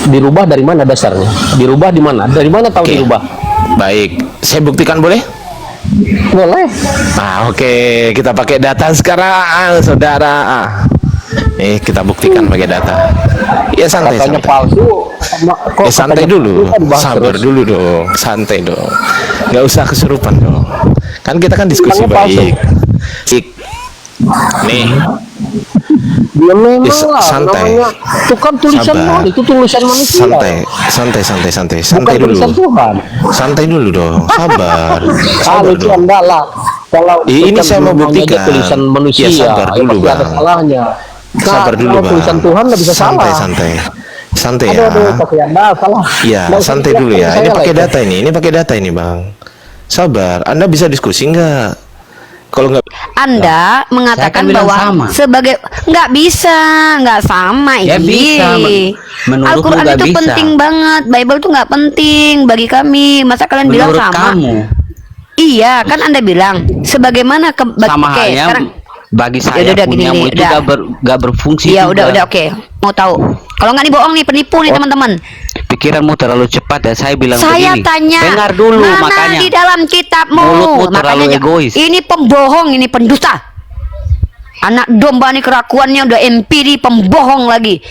Dirubah dari mana dasarnya? Dirubah di mana? Dari mana tahu Oke. dirubah? Baik, saya buktikan boleh? Boleh. Nah, oke, kita pakai data sekarang, saudara. Kita buktikan pakai data. Ya santai, Katanya santai. palsu. Santai katanya dulu, palsu, kan dibahas sabar terus. dulu dong, santai dong. Nggak usah kesurupan dong. Kan kita kan diskusi Bilangnya palsu. baik. Nih, Dia memang lah santai. namanya. Itu kan tulisan Sabar. itu tulisan manusia. Santai Bukan dulu. tulisan Tuhan. Santai dulu dong, sabar. Kalau itu dong. enggak lah. Kalau itu Ini kan saya mau namanya buktikan. tulisan manusia, Ya, sabar ya dulu, pasti ada Bang. salahnya. Sabar dulu, kalau Bang. tulisan Tuhan nggak bisa salah. Santai ya. Aduh, pakai Anda salah. Iya, Nggak usah santai dulu ya. saya Ini lah pakai itu. data ini pakai data ini, Bang. Sabar. Anda bisa diskusi nggak? Kalau nggak, Anda mengatakan saya kan bilang bahwa sama. sebagai nggak bisa, nggak sama. Ya bisa, menurutmu Al-Quran nggak itu bisa. penting banget, Bible tuh nggak penting bagi kami. Masa kalian bilang Menurut sama? kamu, Iya, kan Anda bilang sebagaimana sama oke, halnya sekarang bagi Ya saya udah, punyamu gini, itu udah. gak berfungsi iya juga. udah oke. Mau tahu? Kalau nggak nih bohong nih, penipu nih teman-teman. Pikiranmu terlalu cepat ya, saya bilang Saya begini. tanya, Dengar dulu mana makanya. di dalam kitabmu? Mulutmu terlalu Makanya egois. ini pembohong, ini pendusta. Anak domba nih kerakuannya udah empiri, pembohong lagi.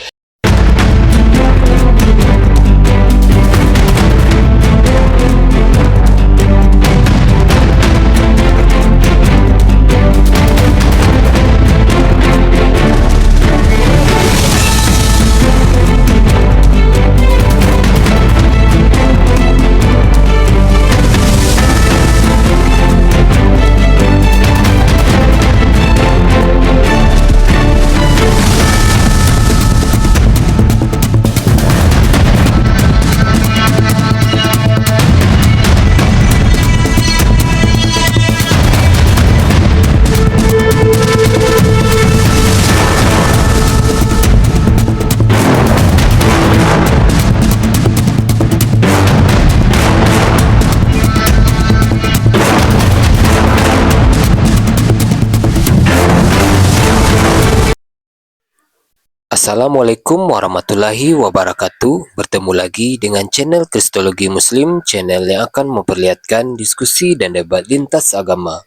Assalamualaikum warahmatullahi wabarakatuh. Bertemu lagi dengan channel Kristologi Muslim, channel yang akan memperlihatkan diskusi dan debat lintas agama.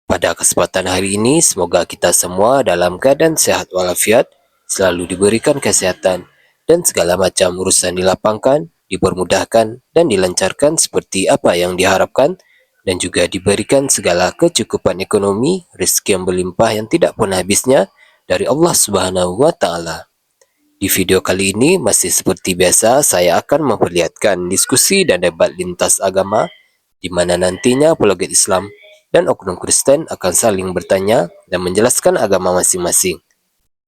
Pada kesempatan hari ini, semoga kita semua dalam keadaan sehat walafiat, selalu diberikan kesehatan, dan segala macam urusan dilapangkan, dipermudahkan, dan dilancarkan seperti apa yang diharapkan, dan juga diberikan segala kecukupan ekonomi, rezeki yang berlimpah yang tidak pernah habisnya, dari Allah Subhanahu wa Ta'ala. Di video kali ini, masih seperti biasa, saya akan memperlihatkan diskusi dan debat lintas agama, di mana nantinya apologet Islam dan oknum Kristen akan saling bertanya dan menjelaskan agama masing-masing,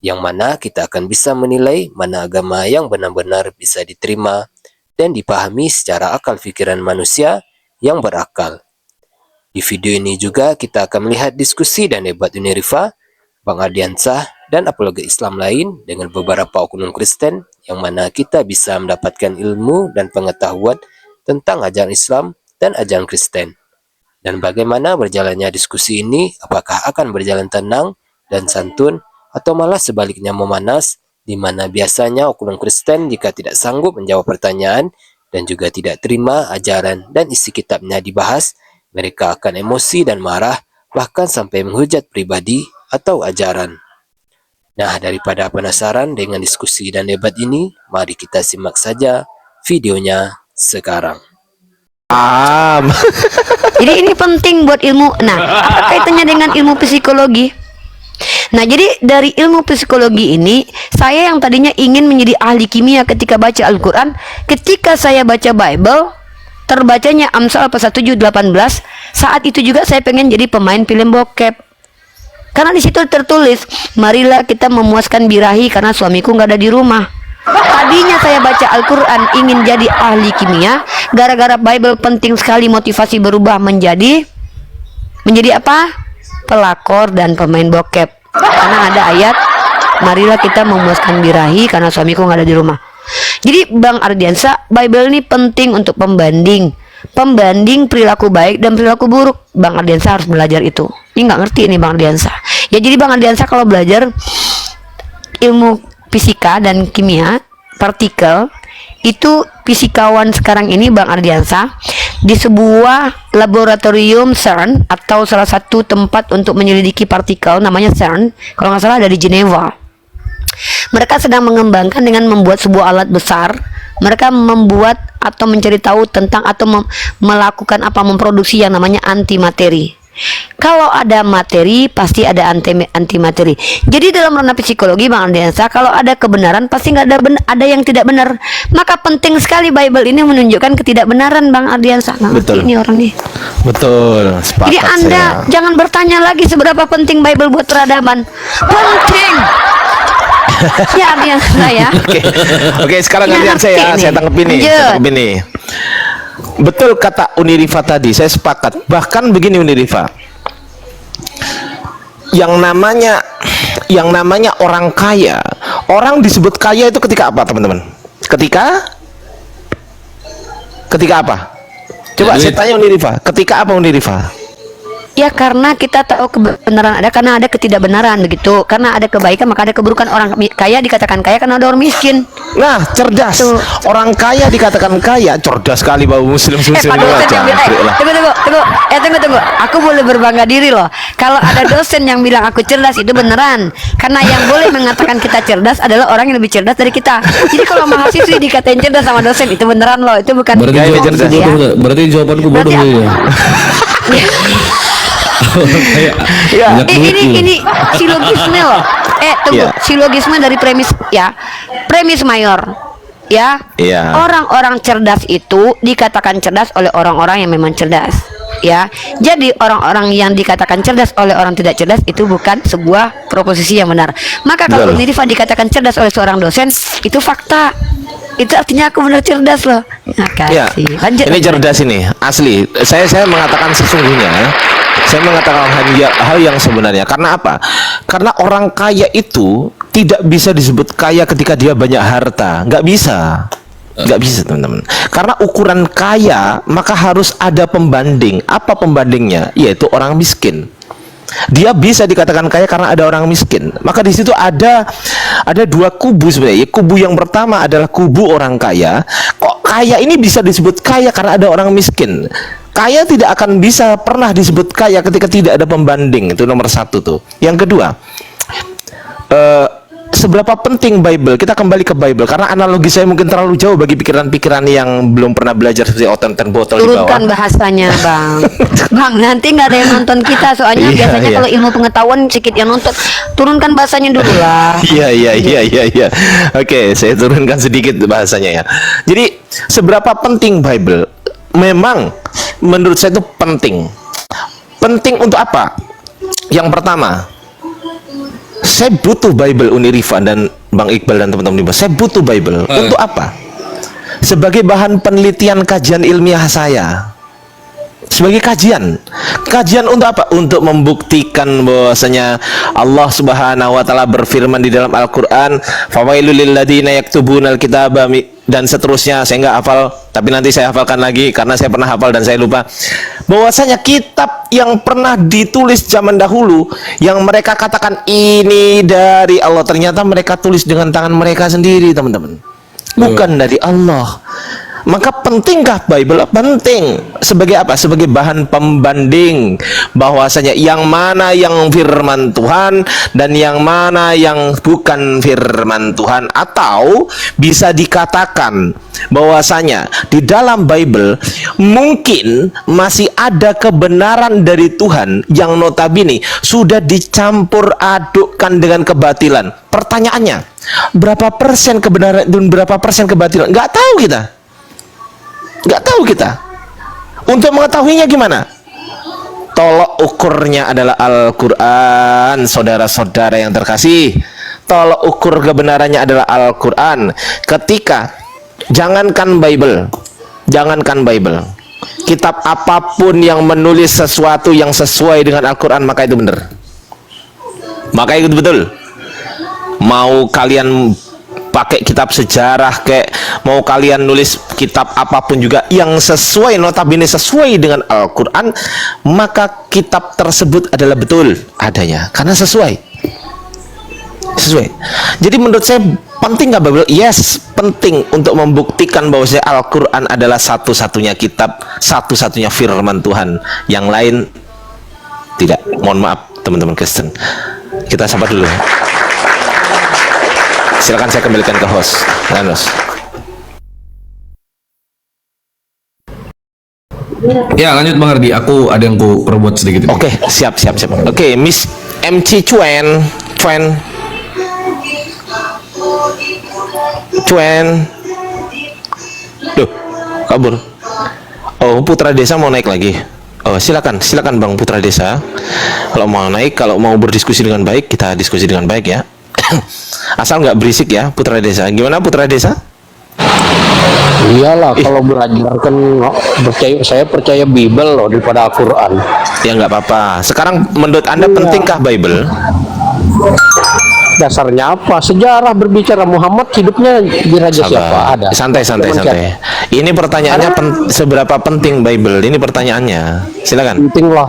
yang mana kita akan bisa menilai mana agama yang benar-benar bisa diterima dan dipahami secara akal pikiran manusia yang berakal. Di video ini juga kita akan melihat diskusi dan debat Unirifa, Bang Ardiansah, dan apologet Islam lain dengan beberapa oknum Kristen, yang mana kita bisa mendapatkan ilmu dan pengetahuan tentang ajaran Islam dan ajaran Kristen. Dan bagaimana berjalannya diskusi ini, apakah akan berjalan tenang dan santun, atau malah sebaliknya memanas, di mana biasanya oknum Kristen jika tidak sanggup menjawab pertanyaan dan juga tidak terima ajaran dan isi kitabnya dibahas, mereka akan emosi dan marah, bahkan sampai menghujat pribadi atau ajaran. Nah, daripada penasaran dengan diskusi dan debat ini, mari kita simak saja videonya sekarang. Jadi ini penting buat ilmu. Nah, apa kaitannya dengan ilmu psikologi? Nah, jadi dari ilmu psikologi ini, saya yang tadinya ingin menjadi ahli kimia ketika baca Al-Quran, ketika saya baca Bible, terbacanya Amsal pasal 7:18, saat itu juga saya pengen jadi pemain film bokep. Karena di situ tertulis, marilah kita memuaskan birahi karena suamiku nggak ada di rumah. Tadinya saya baca Al-Quran ingin jadi ahli kimia, gara-gara Bible penting sekali motivasi berubah menjadi apa? Pelakor dan pemain bokep. Karena ada ayat, marilah kita memuaskan birahi karena suamiku nggak ada di rumah. Jadi Bang Ardiansah, Bible ini penting untuk pembanding perilaku baik dan perilaku buruk. Bang Ardiansah harus belajar itu. Ini nggak ngerti ini Bang Ardiansah. Ya jadi Bang Ardiansah kalau belajar ilmu fisika dan kimia, partikel itu fisikawan sekarang ini Bang Ardiansa di sebuah laboratorium CERN atau salah satu tempat untuk menyelidiki partikel namanya CERN, kalau nggak salah ada di Geneva. Mereka sedang mengembangkan dengan membuat sebuah alat besar. Mereka membuat atau mencari tahu tentang atau melakukan memproduksi yang namanya antimateri. Kalau ada materi pasti ada antimateri. Jadi dalam ranah psikologi Bang Ardiansa, kalau ada kebenaran pasti nggak ada yang tidak benar. Maka penting sekali Bible ini menunjukkan ketidakbenaran Bang Ardiansa. Nah, Betul. ini orang nih. Betul, sepakat Jadi Anda saya. jangan bertanya lagi seberapa penting Bible buat peradaban. Penting. Ya Ardiansa ya. Oke, sekarang Ini gantian saya ngerti nih. tangkap ini. Lanjut. Saya tangkap ini. Betul kata Unirifa tadi, saya sepakat. Bahkan begini Unirifa, yang namanya orang kaya, orang disebut kaya itu ketika apa teman-teman? Ketika apa? Coba saya tanya Unirifa, ketika apa Unirifa? Ya karena kita tahu kebenaran ada, karena ada ketidakbenaran begitu. Karena ada kebaikan maka ada keburukan. Orang kaya dikatakan kaya karena ada orang miskin. Nah, cerdas. Tuh. Orang kaya dikatakan kaya, cerdas sekali bahwa muslim Pak dosen yang bilang, tunggu. Aku boleh berbangga diri loh. Kalau ada dosen yang bilang aku cerdas itu beneran. Karena yang boleh mengatakan kita cerdas adalah orang yang lebih cerdas dari kita. Jadi kalau mahasiswi dikatain cerdas sama dosen itu beneran loh. Itu bukan Berarti Gaya bohong, cerdas. gitu ya. Berarti jawabanku bodoh Berarti ya. Ya. Ini silogisme loh. Tunggu, Iya. silogisme dari premis ya. Premis mayor. Ya. Iya. Orang-orang cerdas itu dikatakan cerdas oleh orang-orang yang memang cerdas. Ya. Jadi orang-orang yang dikatakan cerdas oleh orang tidak cerdas itu bukan sebuah proposisi yang benar. Maka kalau Betul. Unirifa dikatakan cerdas oleh seorang dosen, itu fakta. Itu artinya aku benar cerdas loh. Ya, Makasih. Lanjut. ini cerdas ini asli. Saya mengatakan sesungguhnya, saya mengatakan hal yang sebenarnya. Karena apa? Karena orang kaya itu tidak bisa disebut kaya ketika dia banyak harta. Nggak bisa. Nggak bisa teman-teman. Karena ukuran kaya maka harus ada pembanding. Apa pembandingnya? Yaitu orang miskin. Dia bisa dikatakan kaya karena ada orang miskin. Maka di situ ada dua kubu sebenarnya. Kubu yang pertama adalah kubu orang kaya. Kok kaya ini bisa disebut kaya karena ada orang miskin? Kaya tidak akan bisa pernah disebut kaya ketika tidak ada pembanding. Itu nomor satu tuh. Yang kedua, seberapa penting Bible? Kita kembali ke Bible karena analogi saya mungkin terlalu jauh bagi pikiran-pikiran yang belum pernah belajar seperti otot dan botol di bawah. Turunkan bahasanya Bang. Bang, nanti nggak ada yang nonton kita. Soalnya Iya, biasanya iya. kalau ilmu pengetahuan sedikit yang nonton. Turunkan bahasanya dulu lah. Iya. Oke, saya turunkan sedikit bahasanya ya. Jadi, seberapa penting Bible? Memang menurut saya itu penting. Penting untuk apa? Yang pertama, saya butuh Bible Unirifa dan Bang Iqbal dan teman-teman di bawah. Saya butuh Bible. Untuk apa? Sebagai bahan penelitian kajian ilmiah saya. Sebagai kajian untuk apa? Untuk membuktikan bahwasanya Allah Subhanahu wa taala berfirman di dalam Al-Qur'an, "Fawailul lil ladzina yaktubunal kitaba" dan seterusnya. Saya nggak hafal, tapi nanti saya hafalkan lagi karena saya pernah hafal dan saya lupa. Bahwasanya kitab yang pernah ditulis zaman dahulu yang mereka katakan ini dari Allah, ternyata mereka tulis dengan tangan mereka sendiri, teman-teman. Bukan dari Allah. Maka pentingkah Bible? Penting. Sebagai apa? Sebagai bahan pembanding bahwasanya yang mana yang firman Tuhan dan yang mana yang bukan firman Tuhan. Atau bisa dikatakan bahwasanya di dalam Bible mungkin masih ada kebenaran dari Tuhan yang notabene sudah dicampur adukkan dengan kebatilan. Pertanyaannya, berapa persen kebenaran dan berapa persen kebatilan? Nggak tahu kita. Nggak tahu kita. Untuk mengetahuinya gimana? Tolok ukurnya adalah Al-Quran, saudara-saudara yang terkasih. Tolok ukur kebenarannya adalah Al-Quran. Ketika jangankan Bible, kitab apapun yang menulis sesuatu yang sesuai dengan Al-Quran, maka itu benar. Maka itu betul. Mau kalian pakai kitab sejarah, kayak mau kalian nulis kitab apapun juga yang sesuai, notabene sesuai dengan Al-Quran, maka kitab tersebut adalah betul adanya karena sesuai sesuai. Jadi menurut saya penting nggak Bible? Yes, penting untuk membuktikan bahwa Al-Quran adalah satu-satunya kitab, satu-satunya firman Tuhan. Yang lain tidak. Mohon maaf teman-teman Kristen. Kita sabar dulu. Silakan saya kembalikan ke host. Ya lanjut Bang Ardi, aku ada yang ku perbuat sedikit. Oke, siap. Oke, Miss MC Cuen. Duh, kabur. Oh, Putra Desa mau naik lagi. Oh, silakan Bang Putra Desa. Kalau mau naik, kalau mau berdiskusi dengan baik, kita diskusi dengan baik ya. Asal nggak berisik ya, Putra Desa. Gimana Putra Desa? Iyalah, kalau belajar kan saya percaya Bible loh daripada Al-Quran. Ya nggak apa-apa. Sekarang menurut Anda pentingkah Bible? Dasarnya apa? Sejarah berbicara Muhammad hidupnya di raja siapa? Ada. Santai. Ini pertanyaannya seberapa penting Bible? Ini pertanyaannya. Silakan. Penting lah.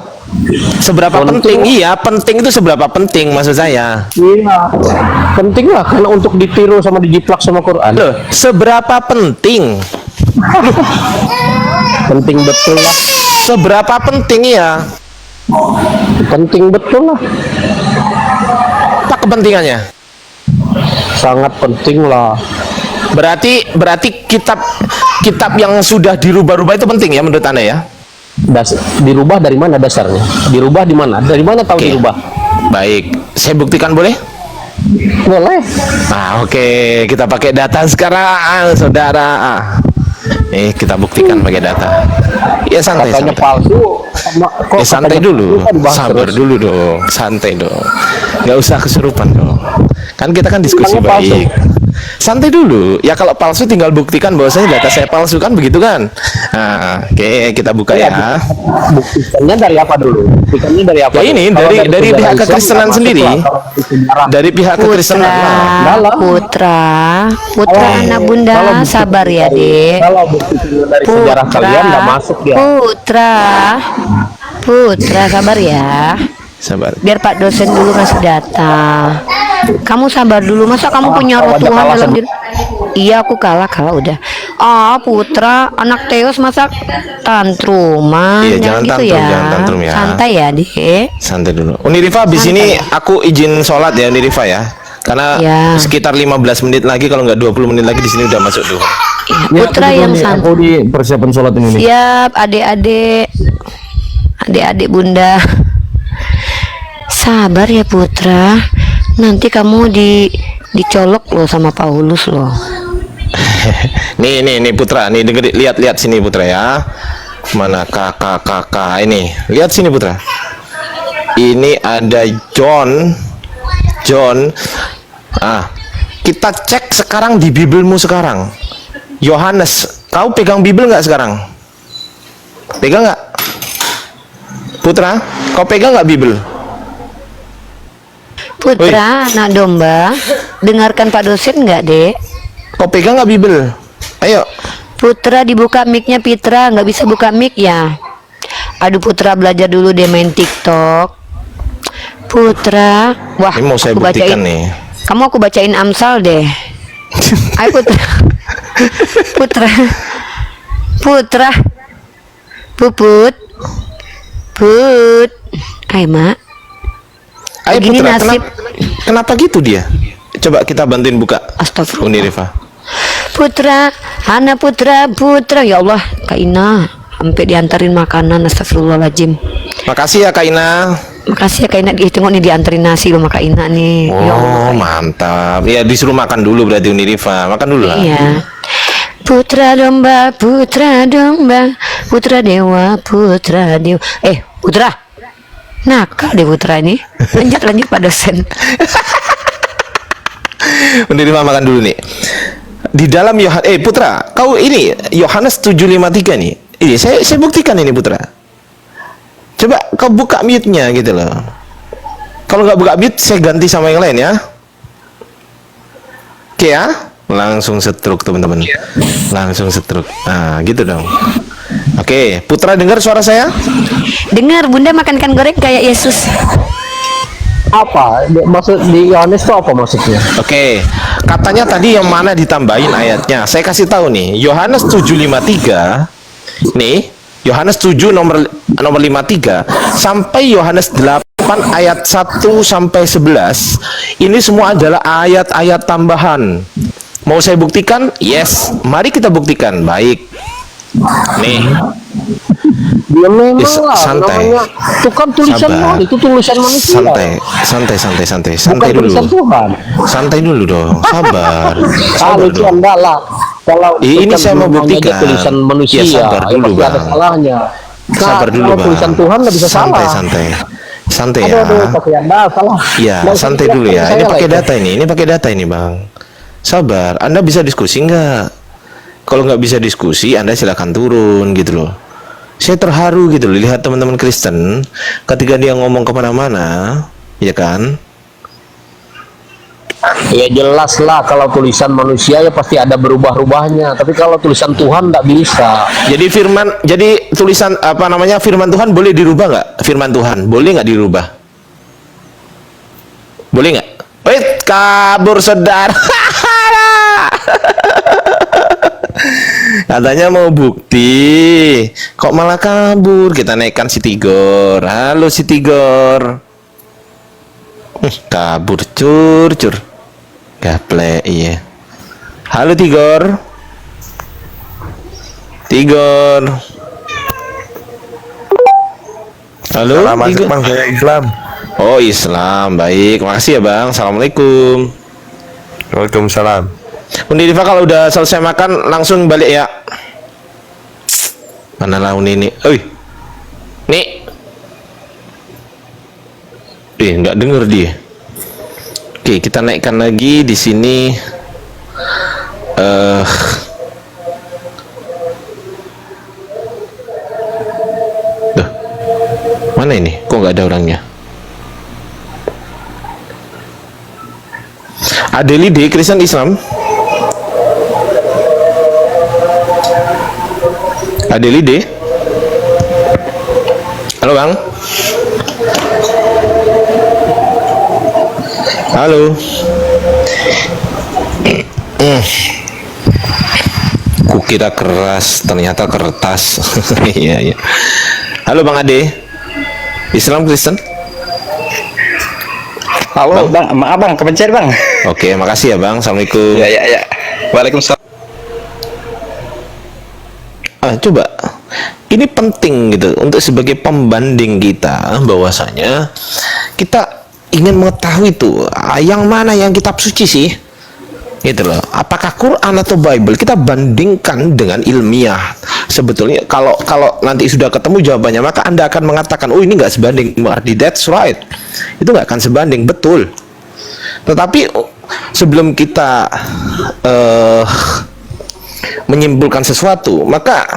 Seberapa penting? Iya, penting itu seberapa penting maksud saya. Iya. Penting lah karena untuk ditiru sama dijiplak sama Quran. Loh, seberapa penting? Penting betul lah. Seberapa penting ya? Penting betul lah. Apa kepentingannya? Sangat penting lah. Berarti kitab yang sudah dirubah-rubah itu penting ya menurut Anda ya? Dirubah dari mana dasarnya? Dirubah di mana? Dari mana tahu Oke. dirubah? Baik, saya buktikan boleh? Boleh. Nah, oke, kita pakai data sekarang, saudara. Kita buktikan pakai data. Ya santai. Katanya palsu. Santai dulu, sabar terus. dulu dong, santai dong. Nggak usah kesurupan dong. Kan kita kan diskusi Palsu. baik. Santai dulu. Ya kalau palsu tinggal buktikan bahwasanya data saya palsu kan begitu kan? Nah, oke, kita buka ya. Buktikannya dari apa dulu? Buktikannya dari apa? Ya ini Kalau dari sejarah pihak Islam, kekristenan nggak masuk sendiri. lah. Kalau sejarah. Dari pihak kekristenan. Putra, Kalau- anak bunda, kalau bukti- sabar ya dek. Kalau buktikannya dari sejarah kalian nggak masuk ya. Putra, sabar ya. Sabar. Biar Pak dosen dulu kasih data. Kamu sabar dulu, masa kamu punya roh aja Tuhan kalah dalam sama- diri? Iya, aku kalah udah. Putra, anak Teos masa tantruman? Iya, jangan tantrum ya. Santai ya, dek. Santai dulu. Unirifa habis ini aku izin sholat ya Unirifa ya. Karena Ya. sekitar 15 menit lagi kalau nggak 20 menit lagi di sini udah masuk dulu. Iya, Putra yang santai. Aku di persiapan sholat ini nih. Siap, adik-adik bunda. Sabar ya Putra. Nanti kamu dicolok loh sama Paulus loh. Nih Putra, nih denger, lihat sini Putra ya. Mana kakak ini? Lihat sini Putra. Ini ada John. Kita cek sekarang di Bibelmu sekarang. Yohanes, kau pegang Bibel nggak sekarang? Pegang nggak? Putra, kau pegang nggak Bibel? Putra, anak domba, dengarkan Pak dosen nggak dek? Kau pegang nggak Bibel? Ayo. Putra dibuka mic-nya Pitra, nggak bisa buka mic ya? Aduh Putra belajar dulu deh main TikTok. Putra, wah Ini mau saya aku buktikan nih. Kamu aku bacain Amsal deh. Ayo Putra. Putra. Put. Ayo Mak. Ayo Begini Putra, nasib. kenapa gitu dia? Coba kita bantuin buka. Astagfirullah. Unirifa. Putra, Putra, ya Allah, Kak Ina, sampai diantarin makanan, astagfirullahaladzim. Makasih ya Kak Ina. Makasih ya Kak Ina, tengok nih diantarin nasi loh Kak Ina nih. Ya Allah. Oh mantap. Ya disuruh makan dulu berarti Unirifa. Makan dulu lah. Iya. Putra domba, putra dewa. Putra. Nakal deh Putra ini. Lanjut Pak dosen. Unirifa makan dulu nih. Di dalam Putra, kau ini Yohanes 7:53 nih. Ini saya buktikan ini Putra. Coba kau buka mute-nya gitu loh. Kalau nggak buka mute, saya ganti sama yang lain ya. Oke ya, langsung setruk teman-teman. Langsung setruk. Nah, gitu dong. Oke, Putra dengar suara saya? Dengar Bunda makan ikan goreng kayak Yesus. Apa maksud di Yohanes itu apa maksudnya? Oke, katanya tadi yang mana ditambahin ayatnya? Saya kasih tahu nih, Yohanes 7:53. Nih, Yohanes 7 nomor 53 sampai Yohanes 8 ayat 1 sampai 11. Ini semua adalah ayat-ayat tambahan. Mau saya buktikan? Yes, mari kita buktikan. Baik. Nih, Dia memang lah santai. namanya itu kan tulisan Sabar. itu tulisan manusia. Santai Bukan dulu. tulisan Tuhan. Santai dulu dong. Sabar. Kalau itu enggak lah. Kalau Ini itu saya mau namanya buktikan. tulisan manusia, Ya, sabar ya dulu, pasti ada Bang. salahnya. Sabar dulu, kalau Bang. tulisan Tuhan nggak bisa salah. Santai ya. Aduh, pakai anda salah. Ya, Nggak usah santai dulu ya. saya Ini lah pakai itu. data ini. Ini pakai data ini, Bang. Sabar. Anda bisa diskusi nggak? Kalau nggak bisa diskusi, Anda silakan turun gitu loh. Saya terharu gitu loh lihat teman-teman Kristen ketika dia ngomong kemana-mana, ya kan? Ya jelas lah kalau tulisan manusia ya pasti ada berubah-ubahnya. Tapi kalau tulisan Tuhan nggak bisa. Jadi tulisan apa namanya firman Tuhan boleh dirubah nggak? Firman Tuhan boleh nggak dirubah? Boleh nggak? Wait, kabur saudara. Katanya mau bukti, kok malah kabur? Kita naikkan si Tigor. Halo si Tigor. Kabur cur. Gaple iya. Halo Tigor. Halo. Masuk Tigor. bang, saya Islam. Oh Islam, baik. Makasih ya bang. Assalamualaikum. Waalaikumsalam. Undi Diva kalau udah selesai makan langsung balik ya. Mana lah Undi ini? Nih. Nggak denger dia. Oke, kita naikkan lagi di sini. Duh. Mana ini? Kok nggak ada orangnya? Adelide Kristen Islam. Adelide. Halo bang. Halo. Kukira keras, ternyata kertas. Iya. Halo bang Ade. Islam Kristen. Halo bang, maaf bang, kepencet bang. Oke, makasih ya bang. Assalamualaikum. Ya. Waalaikumsalam. Coba ini penting gitu untuk sebagai pembanding kita bahwasanya kita ingin mengetahui tuh yang mana yang kitab suci sih gitu loh, apakah Quran atau Bible, kita bandingkan dengan ilmiah. Sebetulnya kalau nanti sudah ketemu jawabannya maka Anda akan mengatakan oh ini nggak sebanding. Berarti that's right, itu nggak akan sebanding, betul. Tetapi sebelum kita menyimpulkan sesuatu, maka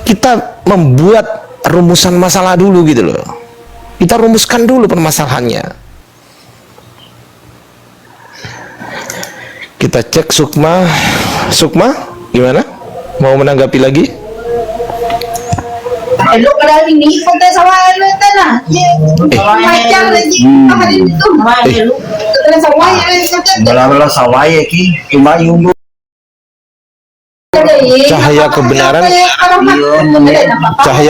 kita membuat rumusan masalah dulu gitu loh. Kita rumuskan dulu permasalahannya. Kita cek Sukma, gimana? Mau menanggapi lagi? Hello, kadaling ni punta sa wala na. Macam lagi hari itu. Terus sa wala Wala sawaya ki, imayong Cahaya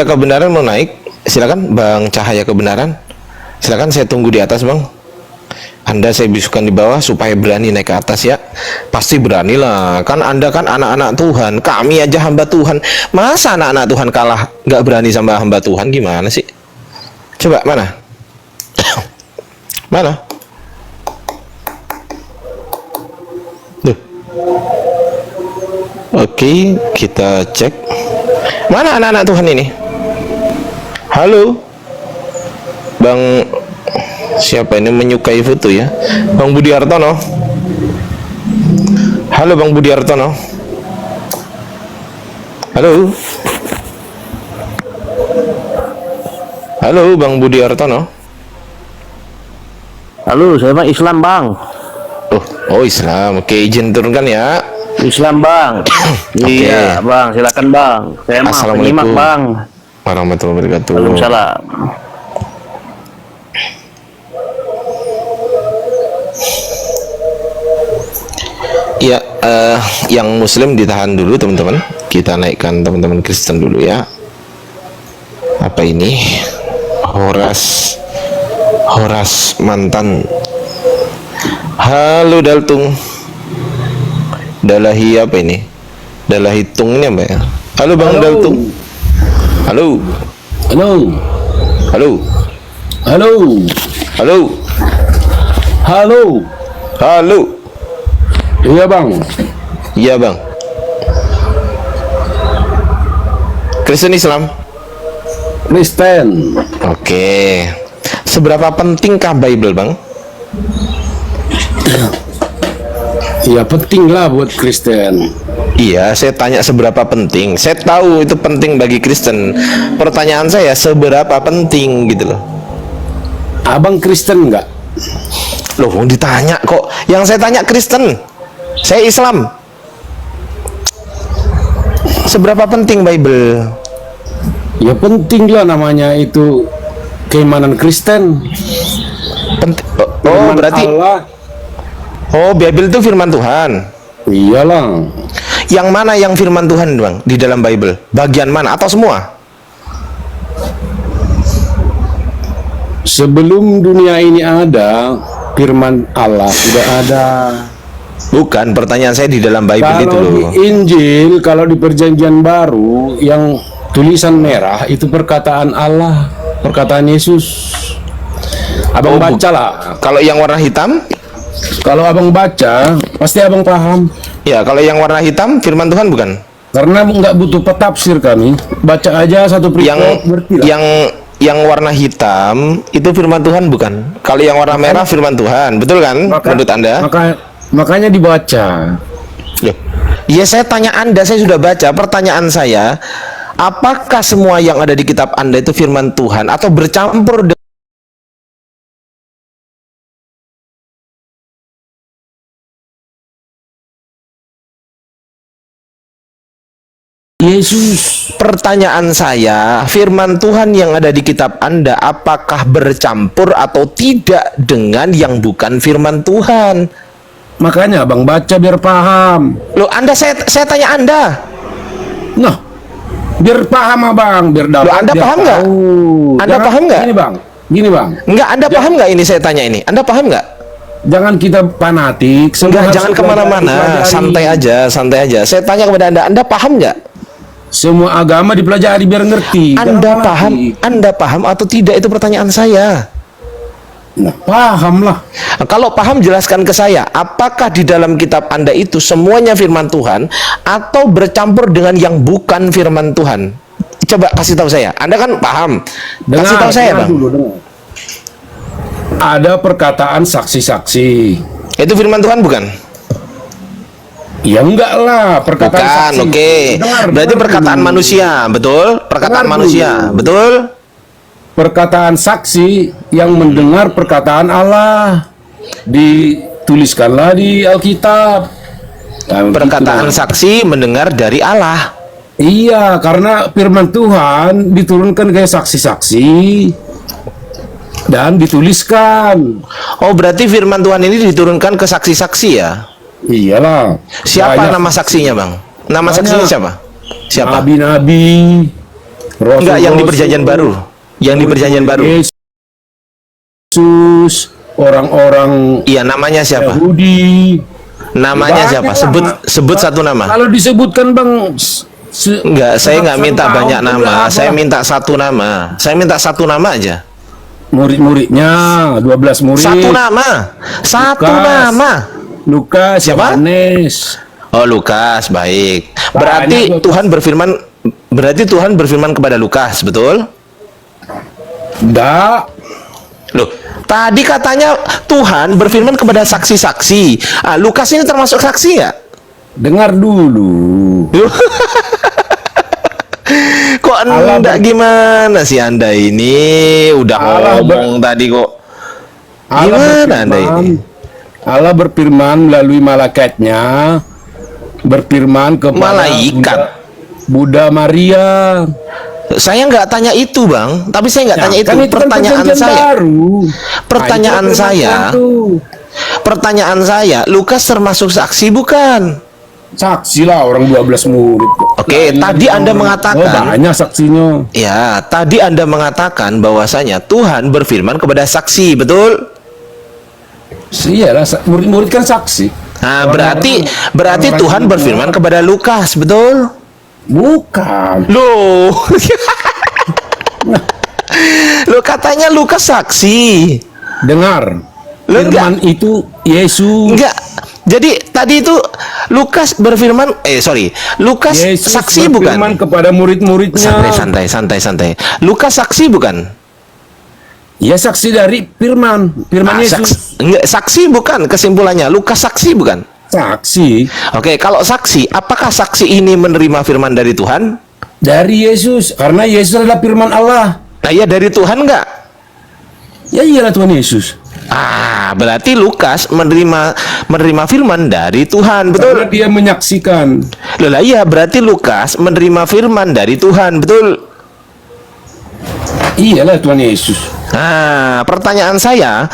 kebenaran mau naik. Silakan Bang Cahaya Kebenaran. Silakan, saya tunggu di atas Bang. Anda saya bisukan di bawah supaya berani naik ke atas ya. Pasti beranilah. Kan Anda kan anak-anak Tuhan. Kami aja hamba Tuhan. Masa anak-anak Tuhan kalah nggak berani sama hamba Tuhan, gimana sih? Coba mana? Mana? Duh. Oke, kita cek. Mana anak-anak Tuhan ini? Halo? Bang siapa ini menyukai foto ya? Bang Budi Hartono. Halo Bang Budi Hartono. Halo. Halo Bang Budi Hartono. Halo, saya mah Islam bang. Oh Islam. Oke, izin turunkan ya. Islam bang. Iya bang, silakan bang. Saya mah penyimak bang. Warahmatullahi wabarakatuh. Waalaikumsalam. yang Muslim ditahan dulu teman-teman. Kita naikkan teman-teman Kristen dulu ya. Apa ini? Horas mantan. Halo Daltung. Dalahi apa ini? Dalahi tung ini apa ya? Halo Bang Daltung. Halo. Halo. Halo. Halo. Halo. Halo. Halo. Iya bang. Iya Bang. Kristen Islam. Kristen. Oke. Seberapa pentingkah Bible, Bang? Ya penting lah buat Kristen. Iya, saya tanya seberapa penting. Saya tahu itu penting bagi Kristen. Pertanyaan saya, seberapa penting gitu loh. Abang Kristen nggak? Loh, ditanya kok. Yang saya tanya Kristen. Saya Islam. Seberapa penting Bible? Ya penting lah, namanya itu keimanan Kristen. Oh, Firman berarti Allah. oh, Bible itu firman Tuhan. Iyalah. Yang mana yang firman Tuhan, Bang, di dalam Bible? Bagian mana atau semua? Sebelum dunia ini ada, firman Allah sudah ada. Bukan, pertanyaan saya di dalam Bible itu Kalau di loh. Injil, kalau di Perjanjian Baru, yang tulisan merah itu perkataan Allah, perkataan Yesus. Abang baca lah. Kalau yang warna hitam? Kalau abang baca, pasti abang paham. Ya, kalau yang warna hitam firman Tuhan bukan? Karena nggak butuh petafsir kami. Baca aja satu Yang perikop, ngerti lah. yang warna hitam itu firman Tuhan bukan? Kalau yang warna merah firman Tuhan, betul kan? Menurut Anda? Makanya dibaca. Loh, ya saya tanya Anda, saya sudah baca. Pertanyaan saya, apakah semua yang ada di kitab Anda itu firman Tuhan atau bercampur dengan Yesus? Pertanyaan saya, firman Tuhan yang ada di kitab Anda apakah bercampur atau tidak dengan yang bukan firman Tuhan? Makanya abang baca biar paham. Loh, saya tanya Anda. Nah, biar paham abang, biar dapat. Loh, Anda biar paham nggak? tahu. Anda paham nggak? Gini bang. Enggak, Anda paham nggak ini saya tanya ini? Anda paham nggak? Jangan kita fanatik. semua Enggak, harus jangan kemana-mana. dipelajari. Santai aja. Saya tanya kepada Anda paham nggak? Semua agama dipelajari biar ngerti. Anda paham atau tidak, itu pertanyaan saya. Nah, paham lah. Kalau paham, jelaskan ke saya, apakah di dalam kitab Anda itu semuanya firman Tuhan atau bercampur dengan yang bukan firman Tuhan? Coba kasih tahu saya. Anda kan paham. Kasih tahu saya, Bang. Dulu, dengar. Ada perkataan saksi-saksi. Itu firman Tuhan bukan? Ya enggak lah, perkataan Bukan, saksi. oke. Berarti perkataan dulu. manusia, betul? Perkataan Dengar manusia, dulu. betul? Perkataan saksi yang mendengar perkataan Allah, dituliskanlah di Alkitab. Nah, Perkataan gitu. saksi mendengar dari Allah. Iya, karena firman Tuhan diturunkan kayak saksi-saksi dan dituliskan. Oh, berarti firman Tuhan ini diturunkan ke saksi-saksi ya? Iyalah. Siapa Banyak nama saksinya, Bang? Nama saksinya siapa? Siapa? nabi-nabi, Enggak, yang di rasul-rasul, perjanjian baru. Yang di perjanjian baru. Yesus, orang-orang Iya, namanya siapa? Yahudi. Namanya Banyak siapa? lah. Sebut satu nama. Kalau disebutkan bang, Enggak, saya nggak minta satu banyak tahun nama. berapa? Saya minta satu nama. Saya minta satu nama aja. Murid-muridnya 12 murid. Satu nama. Satu Lukas. nama. Lukas, Siapa? Yohanes. Oh, Lukas, baik. Berarti Banyak, Tuhan berfirman kepada Lukas, betul? Enggak. Loh, tadi katanya Tuhan berfirman kepada saksi-saksi. Ah, Lukas ini termasuk saksi nggak? Dengar dulu. Kok Anda gimana sih Anda ini? Udah Allah ngomong tadi kok. Allah Gimana Anda berfirman, ini? Allah berfirman melalui malaikatnya, berfirman kepada Malaikat? Bunda Maria. Saya nggak tanya itu, Bang. Tapi saya nggak tanya itu. Kan kan Pertanyaan perjanjian saya. baru. Pertanyaan Nah, itu saya. firman Tuhan tuh. Pertanyaan saya, Lukas termasuk saksi bukan? Saksi lah orang 12 murid. Oke, tadi Anda mengatakan, banyak saksinya. ya, tadi Anda mengatakan bahwasanya Tuhan berfirman kepada saksi, betul? Iyalah, murid-murid kan saksi. Nah, berarti Tuhan berfirman kepada Lukas, betul? Bukan. Loh. Loh, katanya Lukas saksi. Dengar. Lo Firman itu Yesus. Enggak. Jadi tadi itu Lukas berfirman, Lukas Yesus saksi berfirman bukan? kepada murid-muridnya. Santai. Lukas saksi bukan? Ya, saksi dari firman Yesus. Enggak, saksi bukan kesimpulannya. Lukas saksi bukan? Saksi Oke, kalau saksi, apakah saksi ini menerima firman dari Tuhan? dari Yesus, karena Yesus adalah firman Allah. Nah, ya dari Tuhan enggak? Ya iyalah Tuhan Yesus. Berarti Lukas menerima firman dari Tuhan, betul? Karena dia menyaksikan. Loh lah, iya, berarti Lukas menerima firman dari Tuhan, betul? Iyalah Tuhan Yesus. Nah, pertanyaan saya,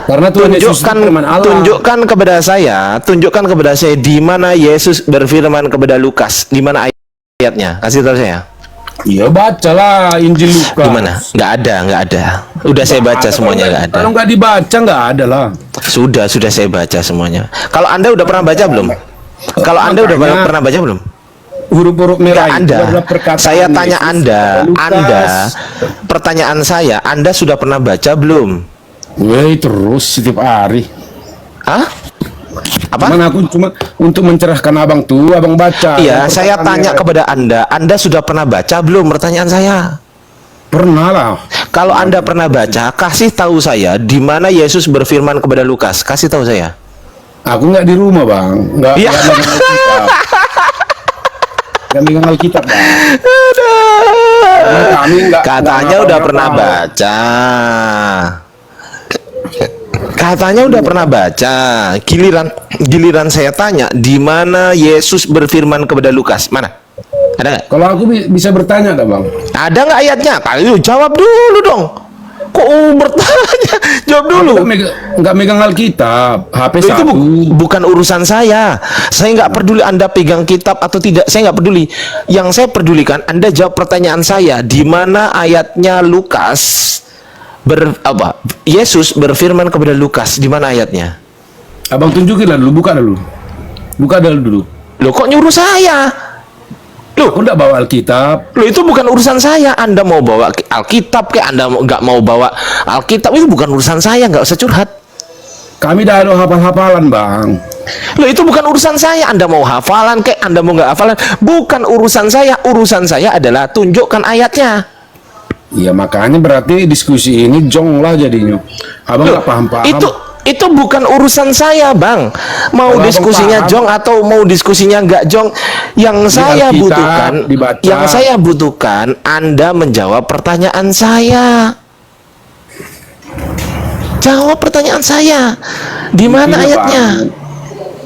Karena Tuhan Yesus itu firman Allah. tunjukkan kepada saya di mana Yesus berfirman kepada Lukas, di mana ayatnya? Kasih tahu saya. Iya, bacalah Injil Lukas. Di mana? Nggak ada. Udah saya baca semuanya, nggak ada. Kalau nggak dibaca nggak ada lah. Sudah saya baca semuanya. Kalau Anda udah pernah baca belum? Kalau Anda udah Makanya- pernah baca belum? Huruf-huruf merah Nggak, itu Anda. adalah perkataan Saya tanya Yesus Anda, kepada Lukas. pertanyaan saya, Anda sudah pernah baca belum? Weh, terus setiap hari. Hah? Apa? Cuman aku cuma untuk mencerahkan abang tuh, abang baca. Iya, Yang saya perkataan tanya merah. kepada Anda sudah pernah baca belum? Pertanyaan saya. Pernah lah. Kalau Anda pernah baca, kasih tahu saya di mana Yesus berfirman kepada Lukas. Kasih tahu saya. Aku nggak di rumah bang, nggak Iya. nggak megang Alkitab. Nggak megang Alkitab bang. Karena kami Katanya nggak udah apa-apa. pernah baca. Katanya udah pernah baca. Giliran saya tanya, di mana Yesus berfirman kepada Lukas? Mana? Ada nggak? Kalau aku bisa bertanya tak bang? Ada nggak ayatnya? Kali jawab dulu dong. Kok bertanya? Jawab dulu. Aku nggak megang Alkitab, HP Loh, itu satu. bukan urusan saya. Saya nggak peduli Anda pegang kitab atau tidak. Saya nggak peduli. Yang saya pedulikan, Anda jawab pertanyaan saya. Di mana ayatnya Lukas Yesus berfirman kepada Lukas? Di mana ayatnya? Abang tunjukin lah dulu, buka dulu. Loh, kok nyuruh saya? Aku nggak bawa Alkitab. Loh, itu bukan urusan saya. Anda mau bawa Alkitab kayak Anda nggak mau bawa Alkitab, itu bukan urusan saya. Nggak usah curhat. Kami dah ada hafal-hafalan bang. Loh, itu bukan urusan saya. Anda mau hafalan kayak Anda mau nggak hafalan, bukan urusan saya. Urusan saya adalah tunjukkan ayatnya. Ya makanya berarti diskusi ini jong lah jadinya. Abang Loh, nggak paham-paham. itu bukan urusan saya, Bang. Mau Kalau abang diskusinya paham, jong atau mau diskusinya nggak jong, yang saya Alkitab butuhkan, dibaca. yang saya butuhkan Anda menjawab pertanyaan saya. Jawab pertanyaan saya. Di mana Buktinya, ayatnya? Bang.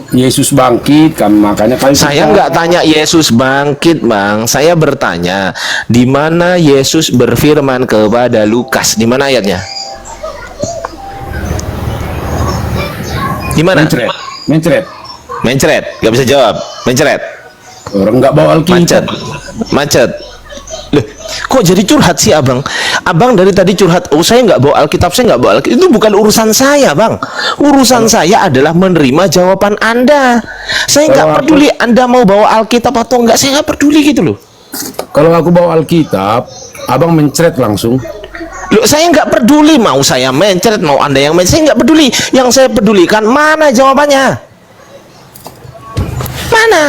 Yesus bangkit kan, makanya kami Saya nggak tanya Yesus bangkit, Bang. Saya bertanya, di mana Yesus berfirman kepada Lukas? Di mana ayatnya? Di mana? mencret. Nggak bisa jawab. Mencret. Orang nggak bawa Macet. Alkitab. Loh, kok jadi curhat sih abang? Abang dari tadi curhat, oh saya nggak bawa Alkitab, saya nggak bawa Alkitab. Itu bukan urusan saya, Bang. Urusan saya adalah menerima jawaban Anda. Saya nggak Kalau aku- peduli Anda mau bawa Alkitab atau enggak, saya nggak peduli gitu loh. Kalau aku bawa Alkitab, abang mencret langsung. Loh, saya nggak peduli mau saya mencret, mau Anda yang mencret, saya nggak peduli. Yang saya pedulikan mana jawabannya? Mana?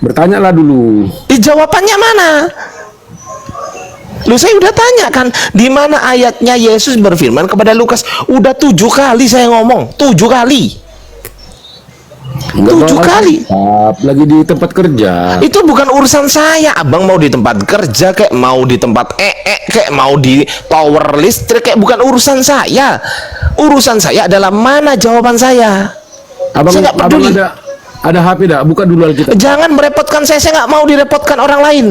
Bertanyalah dulu. Jawabannya mana? Lu saya udah tanya kan, di mana ayatnya Yesus berfirman kepada Lukas? Udah 7 kali saya ngomong, 7 kali. Nggak 7 bawa kali. Alkitab, lagi di tempat kerja. Itu bukan urusan saya. Abang mau di tempat kerja kayak mau di tempat kayak mau di tower listrik kayak, bukan urusan saya. Urusan saya adalah mana jawaban saya. Abang, Saya nggak peduli. abang ada HP dah, buka dulu Alkitab. Jangan merepotkan saya nggak mau direpotkan orang lain.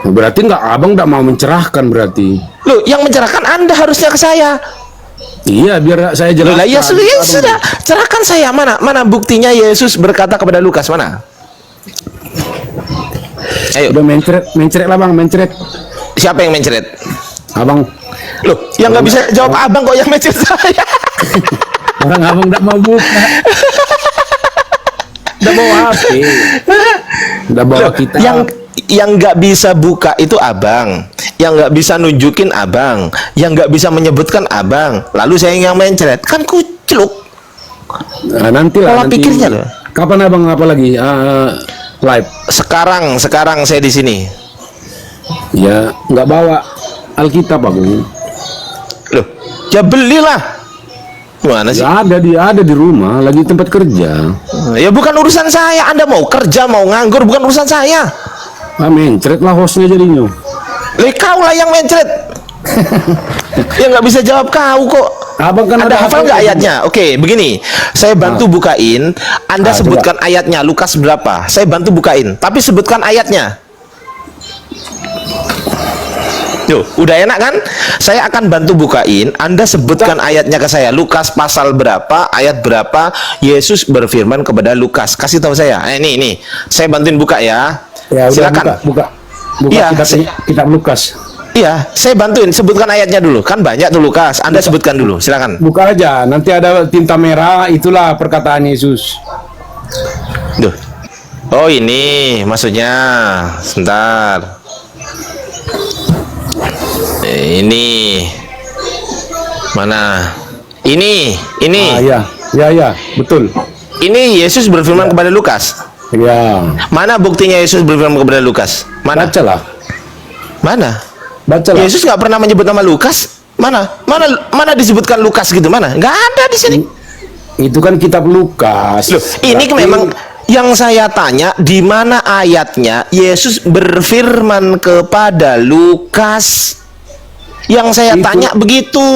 Berarti abang nggak mau mencerahkan berarti. Loh, yang mencerahkan Anda harusnya ke saya. Iya, biar saya Loh, jelaskan. lah ya sudah, Abang- cerahkan saya. Mana buktinya Yesus berkata kepada Lukas, mana? Ayo, Udah mencret lah bang, mencret. siapa yang mencret? Abang, Loh, yang nggak bisa jawab abang kok yang mencret saya. orang abang tidak mau buka. Udah bawa HP. Udah bawa Loh, kita. yang nggak bisa buka itu abang, yang nggak bisa nunjukin abang, yang nggak bisa menyebutkan abang, lalu saya yang mencret, kan kucluk. Nah, nanti lah. Pola pikirnya loh. Kapan abang apa lagi? Live. Sekarang saya di sini. Ya nggak bawa Alkitab abang. Loh, ya belilah. Gimana sih? Ya ada di rumah, lagi tempat kerja. Ya bukan urusan saya. Anda mau kerja, mau nganggur, bukan urusan saya. Mencret lah hostnya jadinya. Kau lah yang mencret. Ya nggak bisa jawab kau kok. Abang kan Anda ada hafal nggak HP? ayatnya? Oke, begini. Saya bantu bukain. Anda sebutkan ayatnya. Lukas berapa? Saya bantu bukain. Tapi sebutkan ayatnya. Tuh, udah enak kan? Saya akan bantu bukain. Anda sebutkan ayatnya ke saya. Lukas pasal berapa? Ayat berapa? Yesus berfirman kepada Lukas. Kasih tahu saya. Ini. Saya bantuin buka ya. Ya udah, Silakan. buka Iya, kitab Lukas. Iya, saya bantuin. Sebutkan ayatnya dulu. Kan banyak tuh Lukas. Anda sebutkan dulu. Silakan. Buka aja, nanti ada tinta merah, itulah perkataan Yesus. Duh. Oh, ini maksudnya. Sebentar. Ini. Mana? Ini. Ya, betul. Ini Yesus berfirman kepada Lukas. Ya, Mana buktinya Yesus berfirman kepada Lukas? Mana? bacalah. Mana? Bacalah. Yesus nggak pernah menyebut nama Lukas. Mana disebutkan Lukas gitu? Mana? Nggak ada di sini. Itu kan kitab Lukas. Loh, ini Berarti- memang yang saya tanya, di mana ayatnya Yesus berfirman kepada Lukas? Yang saya Itu- tanya begitu.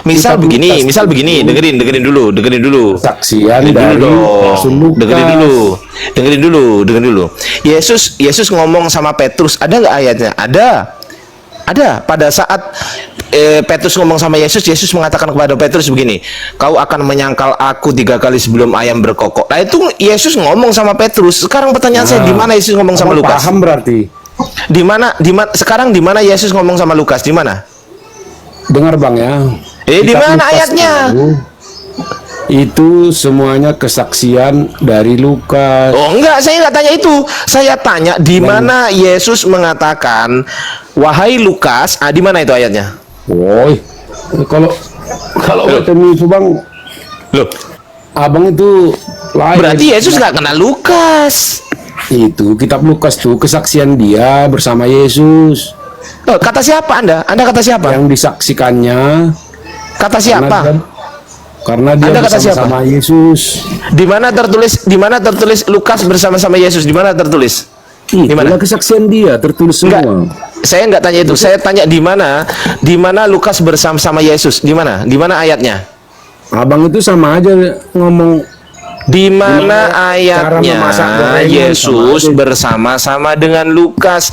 Misal Kitab begini, Lukas misal itu- begini, dengerin dulu. Saksian Dengerin dari dulu Rasul dong. Lukas. Dengerin dulu. Yesus ngomong sama Petrus, ada nggak ayatnya? Ada. Pada saat Petrus ngomong sama Yesus mengatakan kepada Petrus begini, kau akan menyangkal aku 3 kali sebelum ayam berkokok. Nah itu Yesus ngomong sama Petrus. Sekarang pertanyaan saya, di mana Yesus ngomong sama Abang Lukas? paham berarti. Sekarang di mana Yesus ngomong sama Lukas? Di mana? Dengar bang ya. Di Kitab mana Lukas ayatnya? Itu semuanya kesaksian dari Lukas. Oh enggak, saya nggak tanya itu. Saya tanya di mana Yesus mengatakan, wahai Lukas, di mana itu ayatnya? Woi, kalau ketemu itu bang, Loh, abang itu lain. berarti Yesus nggak kenal Lukas. Itu kitab Lukas tuh kesaksian dia bersama Yesus Oh, kata siapa Anda? Anda kata siapa? yang disaksikannya. Kata siapa? Karena dia Anda kata bersama-sama Yesus. Di mana tertulis Lukas bersama-sama Yesus? Di mana tertulis? Di mana? Itulah kesaksian dia tertulis Enggak. semua. Saya nggak tanya itu. Saya tanya di mana Lukas bersama-sama Yesus? Di mana? Di mana ayatnya? Abang itu sama aja ngomong. Di mana Cara ayatnya memasak gorengan Yesus sama aja. bersama-sama dengan Lukas?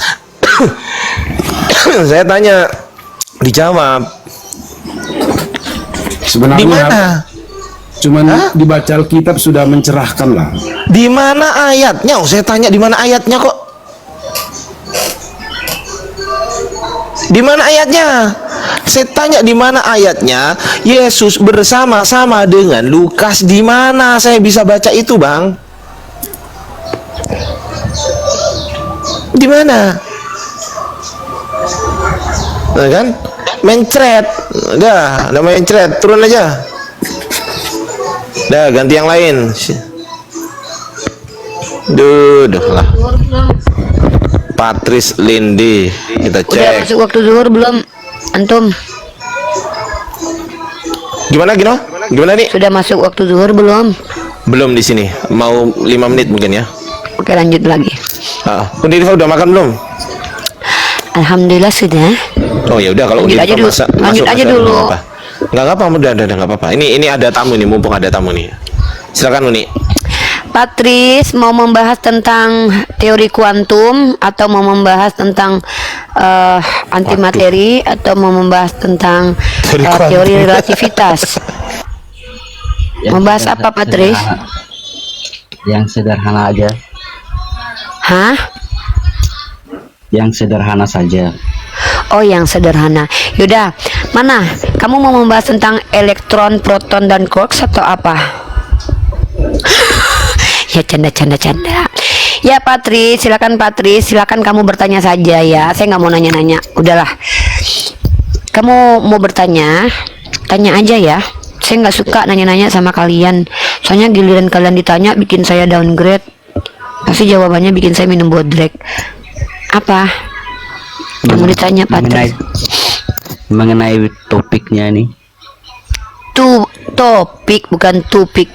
Saya tanya, dijawab. Sebenarnya Di mana? cuman dibaca Alkitab sudah mencerahkan lah. Di mana ayatnya? Oh, saya tanya di mana ayatnya kok? Di mana ayatnya? Saya tanya di mana ayatnya? Yesus bersama-sama dengan Lukas. Di mana saya bisa baca itu, Bang? Di mana? Nah, kan? Mencret. Udah mencret. Turun aja. Dah, ganti yang lain. Duh lah. Patris Lindi, kita Udah cek. masuk waktu zuhur belum? Antum Gimana nih? sudah masuk waktu zuhur belum? Belum di sini. Mau 5 menit mungkin ya. Oke, lanjut lagi. Kundirifa udah makan belum? Alhamdulillah sudah. Oh ya udah, kalau Lanjut Kundirifa aja dulu. Lanjut aja dulu. Nggak apa-apa, udah nggak apa-apa. Ini ada tamu nih, mumpung ada tamu nih. Silakan Uni. Patris mau membahas tentang teori kuantum atau mau membahas tentang antimateri atau mau membahas tentang Teori kuantum. teori relativitas? Membahas apa, Patris? Yang sederhana aja. Hah? Yang sederhana saja. Oh, yang sederhana. Yaudah, mana? Kamu mau membahas tentang elektron, proton, dan quarks atau apa? Ya, canda. Ya, Patris, silakan Patris, silakan kamu bertanya saja ya. Saya nggak mau nanya-nanya. Udahlah. Kamu mau bertanya, tanya aja ya. Saya nggak suka nanya-nanya sama kalian. Soalnya giliran kalian ditanya bikin saya downgrade. Pasti jawabannya bikin saya minum bodrek. Apa? Kamu ditanya Patris. Mengenai topiknya nih. Topik bukan topik.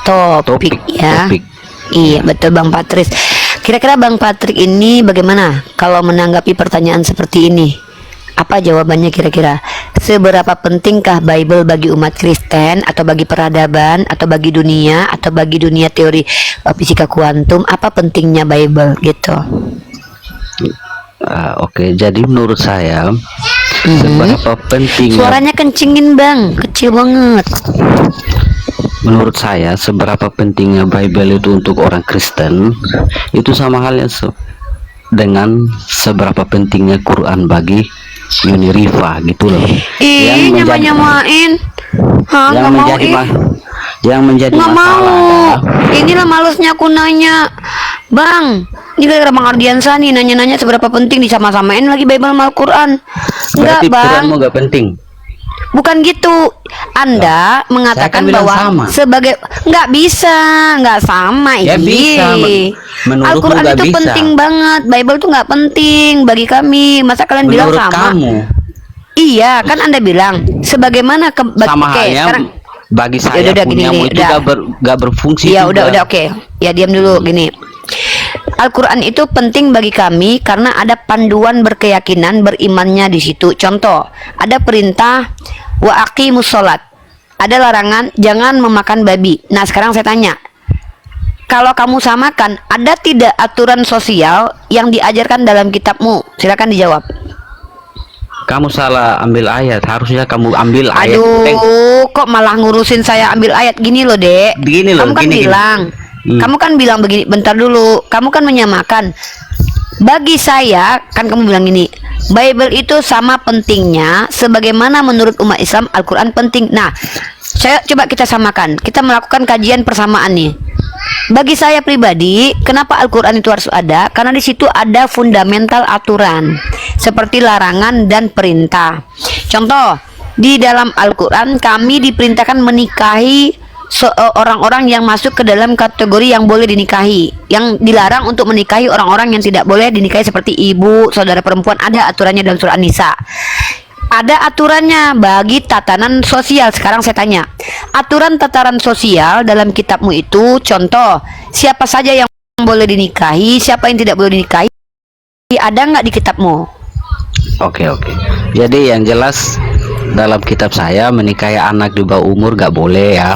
Topik ya. Topik. Iya betul Bang Patris. Kira-kira Bang Patrik ini bagaimana kalau menanggapi pertanyaan seperti ini? Apa jawabannya kira-kira? Seberapa pentingkah Bible bagi umat Kristen atau bagi peradaban atau bagi dunia atau bagi dunia teori fisika kuantum? Apa pentingnya Bible gitu? Oke, jadi menurut saya seberapa penting Suaranya kencingin Bang, kecil banget. menurut saya seberapa pentingnya Bible itu untuk orang Kristen itu sama halnya dengan seberapa pentingnya Quran bagi Yuni Rifa gitu loh. Ih, nyamain. Hah, nggak mau yang menjadi nggak masalah mau. adalah Inilah malesnya aku nanya, Bang. Ini gara-gara Bang Ardiansa nih nanya-nanya seberapa penting disama-samain lagi Bible sama Al-Quran. Enggak, berarti Bang. Quranmu gak penting. Bukan gitu. Anda mengatakan saya kan bilang bahwa sama. sebagai nggak bisa, nggak sama. Ya bisa, menurutmu Al-Quran nggak itu bisa. penting banget. Bible tuh nggak penting bagi kami. Masa kalian bilang Menurut sama? kamu Iya, kan Anda bilang sebagaimana sama oke, halnya sekarang bagi saya udah, gini, punyamu itu udah. gak berfungsi ya juga. udah oke. Ya diam dulu gini. Al-Quran itu penting bagi kami karena ada panduan berkeyakinan berimannya di situ. Contoh, ada perintah wa aqimus sholat, ada larangan jangan memakan babi. Nah sekarang saya tanya, kalau kamu samakan, ada tidak aturan sosial yang diajarkan dalam kitabmu? Silakan dijawab. Kamu salah ambil ayat, harusnya kamu ambil ayat. Aduh, kok malah ngurusin saya ambil ayat gini loh, Dek. Begini loh, Kamu kan gini. bilang, kamu kan bilang begini. Bentar dulu, kamu kan menyamakan. Bagi saya, kan kamu bilang gini, Bible itu sama pentingnya sebagaimana menurut umat Islam Al-Quran penting. Nah, saya coba kita samakan. Kita melakukan kajian persamaan nih. Bagi saya pribadi, kenapa Al-Quran itu harus ada? Karena di situ ada fundamental aturan seperti larangan dan perintah. Contoh, di dalam Al-Quran kami diperintahkan menikahi orang-orang yang masuk ke dalam kategori yang boleh dinikahi. Yang dilarang untuk menikahi orang-orang yang tidak boleh dinikahi seperti ibu, saudara perempuan. Ada aturannya dalam surah An-Nisa. Ada aturannya bagi tatanan sosial. Sekarang saya tanya, aturan tataran sosial dalam kitabmu itu, contoh, siapa saja yang boleh dinikahi, siapa yang tidak boleh dinikahi, ada nggak di kitabmu? Oke. Jadi yang jelas dalam kitab saya menikahi anak di bawah umur gak boleh ya.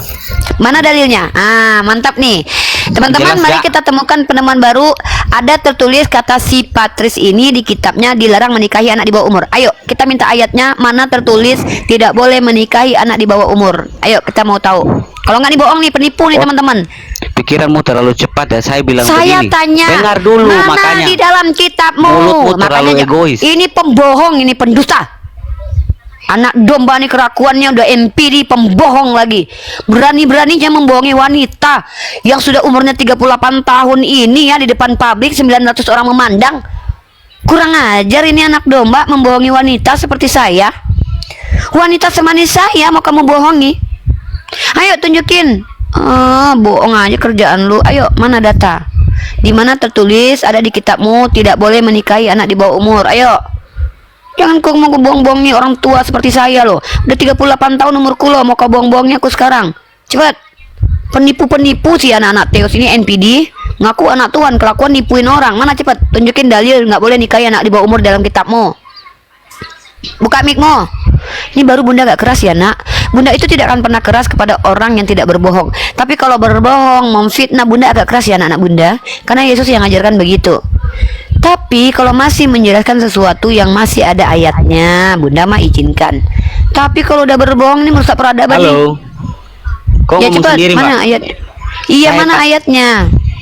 Mana dalilnya? Ah, mantap nih. Teman-teman, Jelas, mari ya? kita temukan penemuan baru. Ada tertulis kata si Patris ini di kitabnya dilarang menikahi anak di bawah umur. Ayo, kita minta ayatnya. Mana tertulis tidak boleh menikahi anak di bawah umur? Ayo, kita mau tahu. Kalau nggak nih bohong nih, penipu nih teman-teman. Pikiranmu terlalu cepat ya. Saya bilang Saya begini. tanya, Dengar dulu mana makanya. di dalam kitabmu? Mulutmu terlalu Makanya egois. ini pembohong, ini pendusta. Anak domba nih kelakuannya udah MPD, pembohong lagi. Berani-beraninya membohongi wanita yang sudah umurnya 38 tahun ini ya, di depan publik 900 orang memandang. Kurang ajar ini anak domba membohongi wanita seperti saya. Wanita semanis saya mau kamu bohongi? Ayo tunjukin. Bohong aja kerjaan lu. Ayo, mana data? Di mana tertulis ada di kitabmu tidak boleh menikahi anak di bawah umur? Ayo. Jangan kau mau bohong-bohongi orang tua seperti saya loh. Udah 38 tahun umurku loh, mau kau bohong-bohongi aku sekarang. Cepat. Penipu-penipu sih anak-anak Teos ini NPD. Ngaku anak Tuhan, kelakuan nipuin orang. Mana cepat tunjukin dalil nggak boleh nikahi anak di bawah umur dalam kitabmu. Buka mikmu. Ini baru bunda gak keras ya nak. Bunda itu tidak akan pernah keras kepada orang yang tidak berbohong. Tapi kalau berbohong, memfitnah, bunda agak keras ya anak-anak bunda. Karena Yesus yang ngajarkan begitu. Tapi kalau masih menjelaskan sesuatu yang masih ada ayatnya, bunda mah izinkan. Tapi kalau udah berbohong ini merusak peradaban nih. Halo. Kau Ya ngomong cepat, sendiri, mana Mbak? ayat? Iya, Saya mana ayatnya?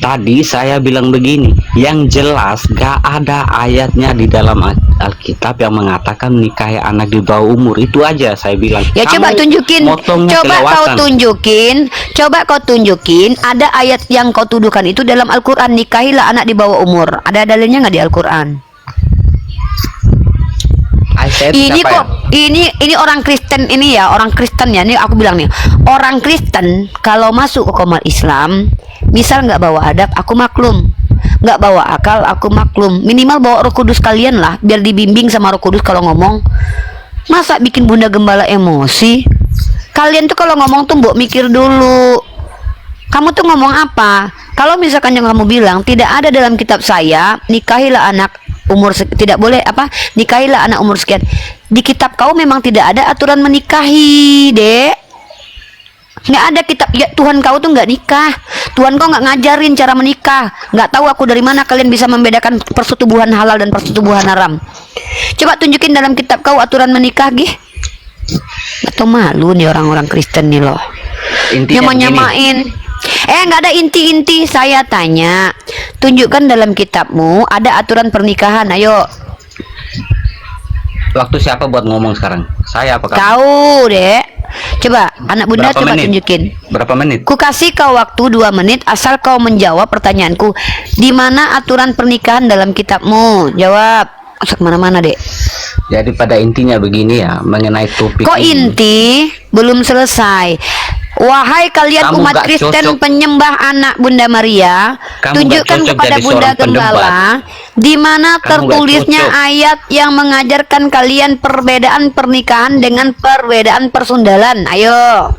Tadi saya bilang begini, yang jelas gak ada ayatnya di dalam Alkitab yang mengatakan nikahi anak di bawah umur. Itu aja saya bilang. Ya Kamu coba tunjukin, motongnya coba kau kelewatan. tunjukin, ada ayat yang kau tuduhkan itu dalam Al-Quran, nikahilah anak di bawah umur. Ada dalilnya nggak di Al-Quran? Ini Siapa kok, ini orang Kristen ini ya, orang Kristen ya. Ini aku bilang nih, orang Kristen kalau masuk ke komat Islam, misal nggak bawa adab, aku maklum. Nggak bawa akal, aku maklum. Minimal bawa Roh Kudus kalian lah, biar dibimbing sama Roh Kudus kalau ngomong. Masa bikin Bunda Gembala emosi? Kalian tuh kalau ngomong tuh mbok mikir dulu. Kamu tuh ngomong apa? Kalau misalkan yang kamu bilang tidak ada dalam kitab saya, nikahilah anak umur tidak boleh apa? Nikahilah anak umur sekian. Di kitab kau memang tidak ada aturan menikahi, Dek. Nggak ada kitab ya, Tuhan kau tuh nggak nikah. Tuhan kau nggak ngajarin cara menikah. Nggak tahu aku dari mana kalian bisa membedakan persetubuhan halal dan persetubuhan haram. Coba tunjukin dalam kitab kau aturan menikah, gih. Atau malu nih orang-orang Kristen nih loh. Intinya Nyamain. Nggak ada inti-inti. Saya tanya, tunjukkan dalam kitabmu ada aturan pernikahan. Ayo. Waktu siapa buat ngomong sekarang? Saya apa kamu? Kau, Dek. Coba anak Bunda Berapa coba menit? tunjukin. Berapa menit? Ku kasih kau waktu 2 menit asal kau menjawab pertanyaanku. Di mana aturan pernikahan dalam kitabmu? Jawab. Masa kemana-mana, Dek. Jadi pada intinya begini ya, mengenai topik Kok ini. inti belum selesai? Wahai kalian Kamu umat gak Kristen cocok. penyembah anak Bunda Maria, Kamu tunjukkan gak cocok kepada jadi Bunda seorang pendebat. Gembala di mana Kamu gak tertulisnya cocok. ayat yang mengajarkan kalian perbedaan pernikahan dengan perbedaan persundalan. Ayo.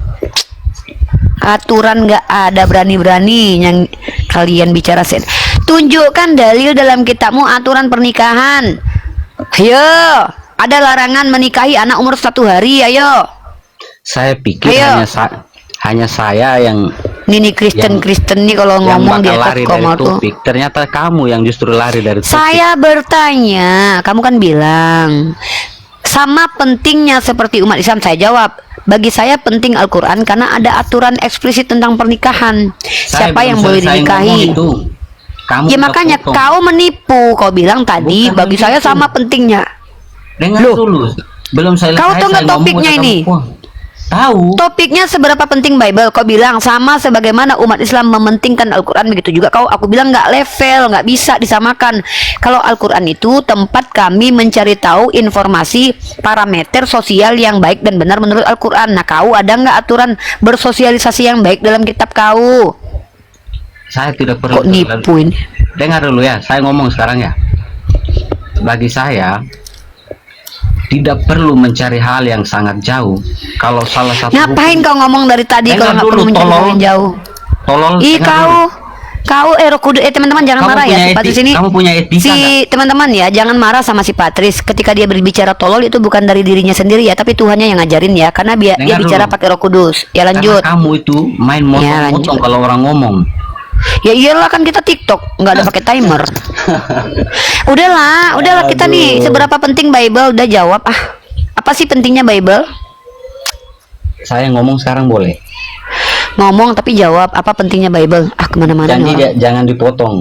Aturan nggak ada, berani-berani yang kalian bicara sen. Tunjukkan dalil dalam kitabmu aturan pernikahan. Ayo. Ada larangan menikahi anak umur 1 hari. Ayo. Saya pikir Ayo. hanya saya yang Ini Kristen nih kalau yang ngomong di bakal atas lari dari koma tuh. topik. Ternyata kamu yang justru lari dari topik. Saya bertanya, kamu kan bilang sama pentingnya seperti umat Islam. Saya jawab, bagi saya penting Al-Quran karena ada aturan eksplisit tentang pernikahan. Saya Siapa belum yang boleh selesai dinikahi? ngomong itu. Kamu Ya udah makanya potong. kau menipu. Kau bilang tadi Bukan bagi saya begitu. sama pentingnya. Dengar Loh. dulu. Belum selesai. Kau tahu nggak saya ngomong topiknya udah ini? kamu potong. Tahu. Topiknya seberapa penting Bible? Kau bilang sama sebagaimana umat Islam mementingkan Al-Quran, begitu juga kau. Aku bilang nggak level, nggak bisa disamakan. Kalau Al-Quran itu tempat kami mencari tahu informasi parameter sosial yang baik dan benar menurut Al-Quran. Nah, kau ada nggak aturan bersosialisasi yang baik dalam kitab kau? Saya tidak perlu. Kok nipuin? Dengar dulu ya, saya ngomong sekarang ya. Bagi saya tidak perlu mencari hal yang sangat jauh. Kalau salah satu Ngapain kau ngomong dari tadi Dengar kalau nggak dulu, perlu mencari tolol. hal yang jauh? tolol. Ih, dengar dulu. kau Roh Kudus, teman-teman jangan Kamu marah ya punya si Patris ini. kamu punya etika Si nggak? teman-teman ya, jangan marah sama si Patris ketika dia berbicara tolol. Itu bukan dari dirinya sendiri ya, tapi Tuhannya yang ngajarin ya, karena dia Dengar bicara dulu. pakai Roh Kudus. Ya Karena lanjut. kamu itu main Ya, motong-motong lanjut. kalau orang ngomong. Ya iyalah, kan kita TikTok nggak ada pakai timer. Udahlah kita nih, seberapa penting Bible? Udah jawab ah. Apa sih pentingnya Bible? Saya ngomong sekarang boleh. Ngomong tapi jawab, apa pentingnya Bible? Ah, kemana-mana Janji nih orang. jangan dipotong.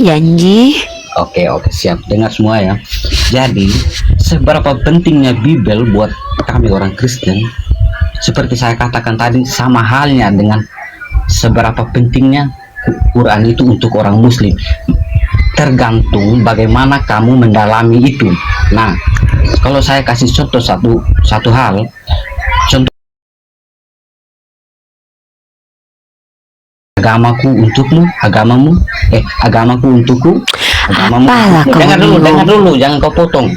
Janji. Oke, siap. Dengar semua ya. Jadi, seberapa pentingnya Bible buat kami orang Kristen, seperti saya katakan tadi, sama halnya dengan seberapa pentingnya Quran itu untuk orang Muslim. Tergantung bagaimana kamu mendalami itu. Nah, kalau saya kasih contoh satu hal, contoh agamaku untukmu, agamaku untukku, agamamu. Apalah kau Dengar bingung. dulu, jangan kau potong.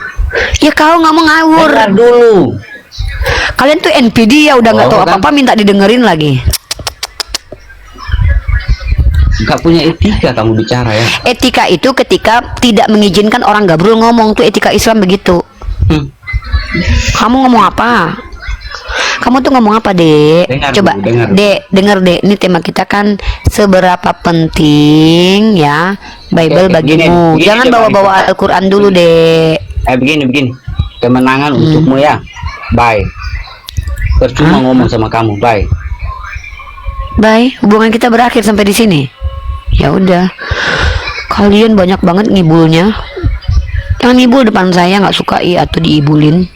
Ya kau ngomong ngawur. Dengar dulu. Kalian tuh NPD ya, udah nggak Oh, tahu kan? apa-apa minta didengerin lagi. Gak punya etika kamu bicara ya. Etika itu ketika tidak mengizinkan orang gabrul ngomong, tuh etika Islam begitu. Kamu ngomong apa? Kamu tuh ngomong apa, Dek? Dengar Coba, dulu, dengar. Dek, denger Dek. Ini tema kita kan seberapa penting ya Bible Oke, bagimu. begini Jangan coba bawa-bawa kita- Al-Quran dulu, Dek. Begini. Kemenangan untukmu ya. Bye. Percuma ngomong sama kamu. Bye. Bye, hubungan kita berakhir sampai di sini. Ya udah, kalian banyak banget ngibulnya. Yang ngibul depan saya nggak suka atau diibulin.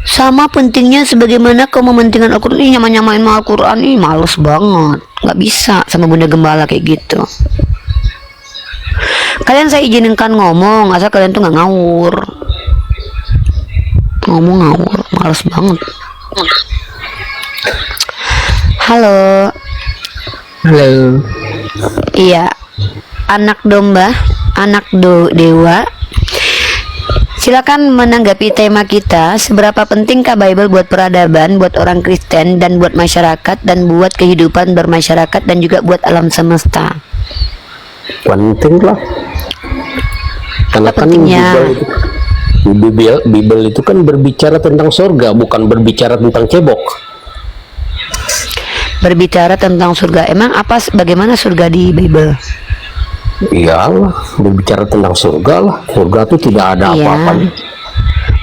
Sama pentingnya sebagaimana kau mementingkan Al-Quran. Nyamain Al-Quran, males banget. Nggak bisa sama bunda gembala kayak gitu. Kalian saya izinkan ngomong, asal kalian tuh nggak ngawur. Ngomong ngawur, males banget. Halo. Halo. Iya, anak domba, anak dewa. Silakan menanggapi tema kita. Seberapa pentingkah Bible buat peradaban, buat orang Kristen, dan buat masyarakat, dan buat kehidupan bermasyarakat, dan juga buat alam semesta? Penting lah. Karena kan pentingnya? Bible itu kan berbicara tentang surga, bukan berbicara tentang cebok. Berbicara tentang surga. Emang bagaimana surga di Bible? Iyalah, berbicara tentang surga lah. Surga itu tidak ada Iya. apa-apanya.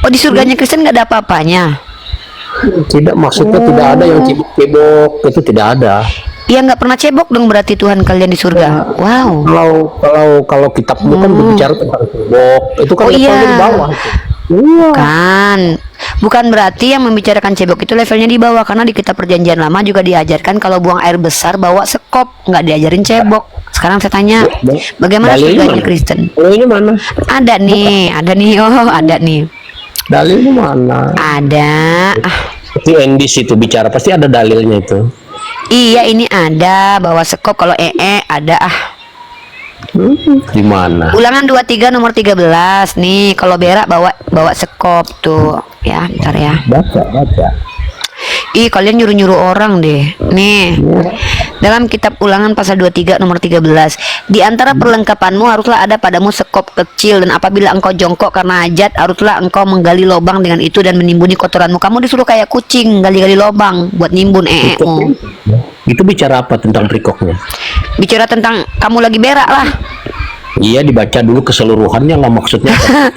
Oh, di surganya Kristen nggak ada apa-apanya? Tidak, maksudnya tidak ada yang cebok-cebok, itu tidak ada. Ya nggak pernah cebok dong berarti Tuhan kalian di surga. Wow. Kalau kitabmu kan berbicara tentang cebok, itu kan Oh, levelnya iya. di bawah. Iya. Bukan berarti yang membicarakan cebok itu levelnya di bawah, karena di kitab perjanjian lama juga diajarkan kalau buang air besar bawa sekop, nggak diajarin cebok. Sekarang saya tanya, bagaimana Dalilnya surganya mana? Kristen? Oh, ini mana? Ada nih, ada nih. Dalilnya mana? Ada. Itu Endis itu bicara, pasti ada dalilnya itu. Iya, ini ada bawa sekop. Kalau ada Di mana? Ulangan 23 nomor 13 nih. Kalau berak bawa sekop tuh. Ya, bentar ya. Baca. Ih, kalian nyuruh-nyuruh orang deh. Nih. Dalam kitab Ulangan pasal 23 nomor 13, di antara perlengkapanmu haruslah ada padamu sekop kecil, dan apabila engkau jongkok karena hajat, haruslah engkau menggali lubang dengan itu dan menimbuni kotoranmu. Kamu disuruh kayak kucing gali-gali lubang buat nimbun mu. Itu bicara apa tentang perikopnya? Bicara tentang kamu lagi berak lah. Iya, dibaca dulu keseluruhannya lah, maksudnya apa?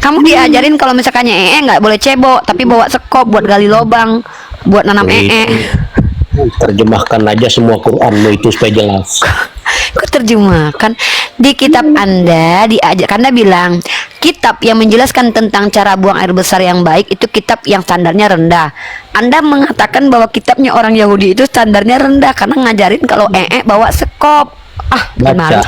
Kamu diajarin kalau misalkannya nggak boleh cebok, tapi bawa sekop buat gali lubang, buat nanam Terjemahkan aja semua Quranmu itu supaya jelas. Kok terjemahkan? Di kitab Anda diajar, Anda bilang kitab yang menjelaskan tentang cara buang air besar yang baik itu kitab yang standarnya rendah. Anda mengatakan bahwa kitabnya orang Yahudi itu standarnya rendah karena ngajarin kalau bawa sekop. Baca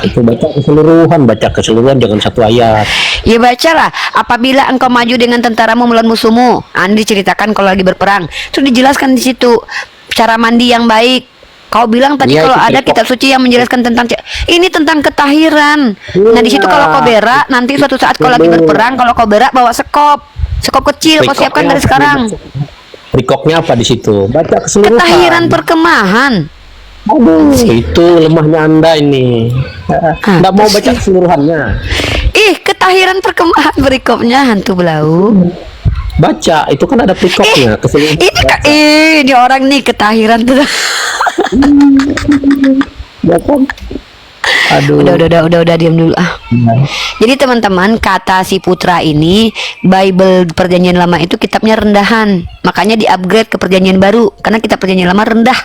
keseluruhan, jangan satu ayat. Ya bacalah. Apabila engkau maju dengan tentaramu melawan musuhmu, Anda diceritakan kalau lagi berperang. Itu dijelaskan di situ cara mandi yang baik. Kau bilang tadi Iya, kalau itu ada perikop. kitab suci yang menjelaskan tentang ini tentang ketahiran. Nah di situ kalau kau berak, nanti suatu saat kau lagi berperang, kalau kau berak bawa sekop kecil, kau siapkan dari sekarang. Perikopnya apa di situ? Baca keseluruhan. Ketahiran perkemahan. Itu lemahnya Anda ini. Nggak mau baca keseluruhannya. Ketahiran perkemahan berikopnya hantu belau. Baca, itu kan ada perikopnya. Keseluruhan. Ini orang nih ketahiran tuh. Ya kan? Aduh. Udah diam dulu Jadi teman-teman, kata si Putra ini, Bible perjanjian lama itu kitabnya rendahan, makanya di-upgrade ke perjanjian baru karena kitab perjanjian lama rendah.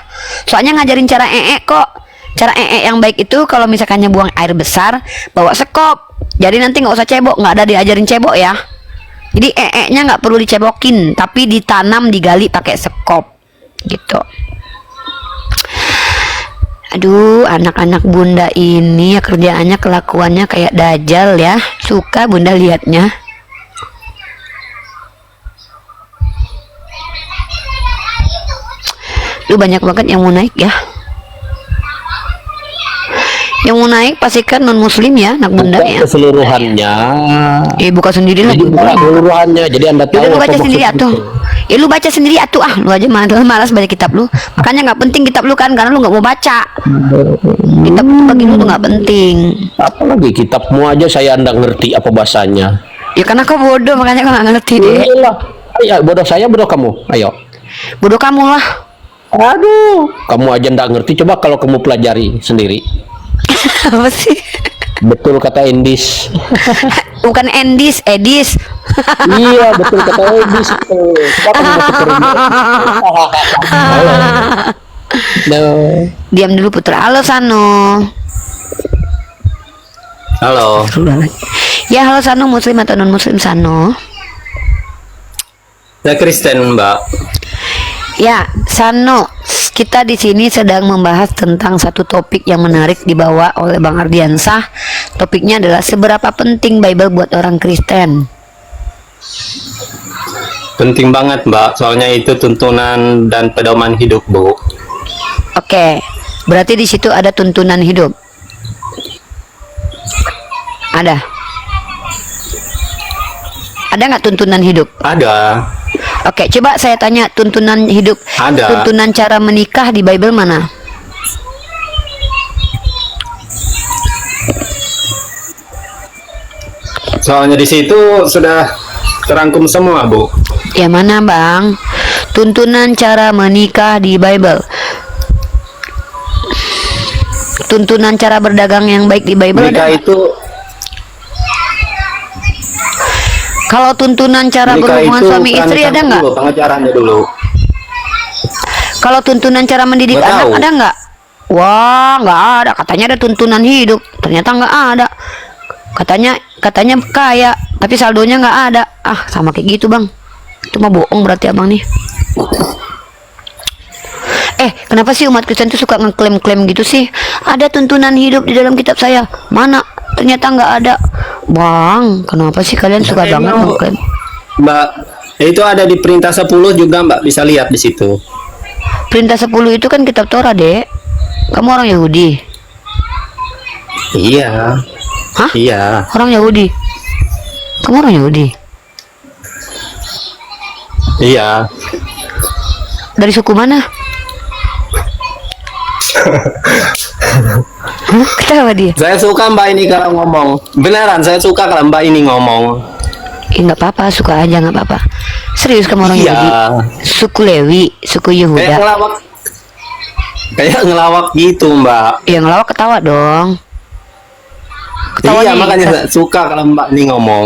Soalnya ngajarin cara kok. Cara yang baik itu kalau misalkannya buang air besar bawa sekop. Jadi nanti nggak usah cebok, nggak ada diajarin cebok ya. Jadi nya nggak perlu dicebokin, tapi ditanam, digali pakai sekop gitu. Aduh, anak-anak bunda ini ya kerjaannya, kelakuannya kayak dajal ya. Suka bunda liatnya. Lu banyak banget yang mau naik ya. Yang mau naik pastikan non muslim ya, anak bunda Buka ya. keseluruhannya. Buka sendiri lah. Jadi buka keseluruhannya. Jadi Anda tahu Udah lu apa baca sendiri maksud atuh. itu. Ya lu baca sendiri atuh lu aja malas baca kitab lu. Makanya nggak penting kitab lu kan, karena lu nggak mau baca. Kitab itu bagi lu tuh nggak penting. Apalagi kitabmu aja saya Anda ngerti apa bahasanya. Ya karena kau bodoh, makanya kau nggak ngerti deh. Iyalah. Ayo, bodoh saya, bodoh kamu. Ayo. Bodoh kamu lah. Aduh, kamu aja nggak ngerti. Coba kalau kamu pelajari sendiri. Apa sih? Betul kata Endis. Bukan Edis. Iya, betul kata Endis. Coba kamu masuk ke rumah. Diam dulu Putra. Halo Sano. Halo. Ya halo Sano, muslim atau non muslim Sano? Saya Kristen, Mbak. Ya, Sano, kita di sini sedang membahas tentang satu topik yang menarik dibawa oleh Bang Ardiansah. Topiknya adalah seberapa penting Bible buat orang Kristen. Penting banget, Mbak. Soalnya itu tuntunan dan pedoman hidup, Bu. Oke, berarti di situ ada tuntunan hidup. Ada nggak tuntunan hidup? Ada. Oke, coba saya tanya tuntunan hidup. Ada. Tuntunan cara menikah di Bible mana? Soalnya di situ sudah terangkum semua, Bu. Ya mana Bang? Tuntunan cara menikah di Bible. Tuntunan cara berdagang yang baik di Bible Menikah ada nggak? itu Kalau tuntunan cara menikah berhubungan itu suami kan istri ada nggak? dulu, pengajarannya dulu. Kalau tuntunan cara mendidik Nggak anak tahu. ada nggak? Wah, nggak ada. Katanya ada tuntunan hidup. Ternyata nggak ada. Katanya kaya, tapi saldonya nggak ada. Ah, sama kayak gitu Bang. Itu mah bohong berarti Abang nih. Kenapa sih umat Kristen tuh suka ngeklaim-klaim gitu sih? Ada tuntunan hidup di dalam kitab saya. Mana? Ternyata nggak ada. Bang, kenapa sih kalian suka banget ngeklaim? Mbak, itu ada di perintah 10 juga, Mbak, bisa lihat di situ. Perintah 10 itu kan kitab Torah, Dek. Kamu orang Yahudi. Iya. Hah? Iya. Orang Yahudi. Kamu orang Yahudi. Iya. Dari suku mana? Hah? Ketawa dia. Saya suka Mbak ini kalau ngomong. Beneran, saya suka kalau Mbak ini ngomong. Nggak apa-apa, suka aja nggak apa-apa. Serius kamu orang Iya. Yahudi? Suku Lewi, suku Kayak Yehuda. ngelawak. Kayak ngelawak gitu, Mbak. Yang ngelawak ketawa dong. Iya, nih. makanya saya suka kalau Mbak ini ngomong.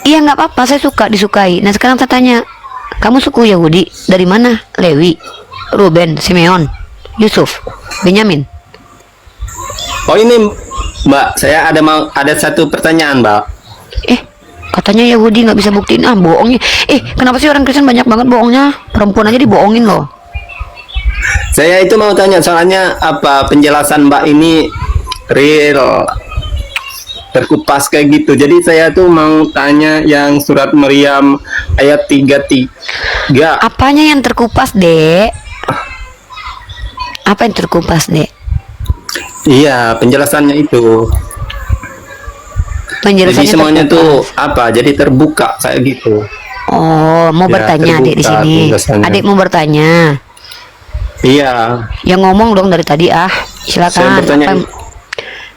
Iya nggak apa-apa, saya suka disukai. Nah sekarang saya tanya, kamu suku Yahudi dari mana? Lewi, Ruben, Simeon, Yusuf, Benyamin. Oh ini Mbak, saya ada satu pertanyaan, Mbak. Katanya Yahudi nggak bisa buktiin. Ah, bohongnya. Kenapa sih orang Kristen banyak banget bohongnya? Perempuan aja dibohongin loh. Saya itu mau tanya, soalnya apa penjelasan Mbak ini real terkupas kayak gitu. Jadi saya tuh mau tanya yang surat Maryam ayat 33. Apanya yang terkupas, Dek? Apa yang terkupas, Dek? Iya, penjelasannya itu. Jadi Penjelasannya semuanya terkupas. tuh apa? Jadi terbuka kayak gitu. Oh, mau Ya, bertanya Adik di terbuka sini. penjelasannya. Adik mau bertanya. Iya. Yang ngomong dong dari tadi Saya Silakan. bertanya.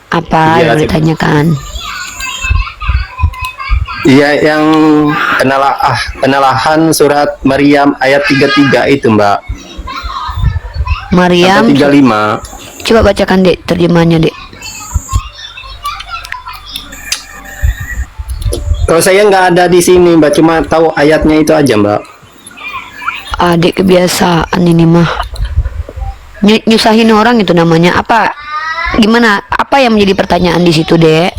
Apa Iya, yang saya- ditanyakan? Iya, yang penalahan surat Maryam ayat 33 itu, Mbak. Maryam. Sampai 35. Coba bacakan, Dek, terjemahannya, Dek. Kalau saya nggak ada di sini, Mbak, cuma tahu ayatnya itu aja, Mbak. Adik kebiasaan ini mah. Nyusahin orang itu namanya. Apa? Gimana? Apa yang menjadi pertanyaan di situ, Dek?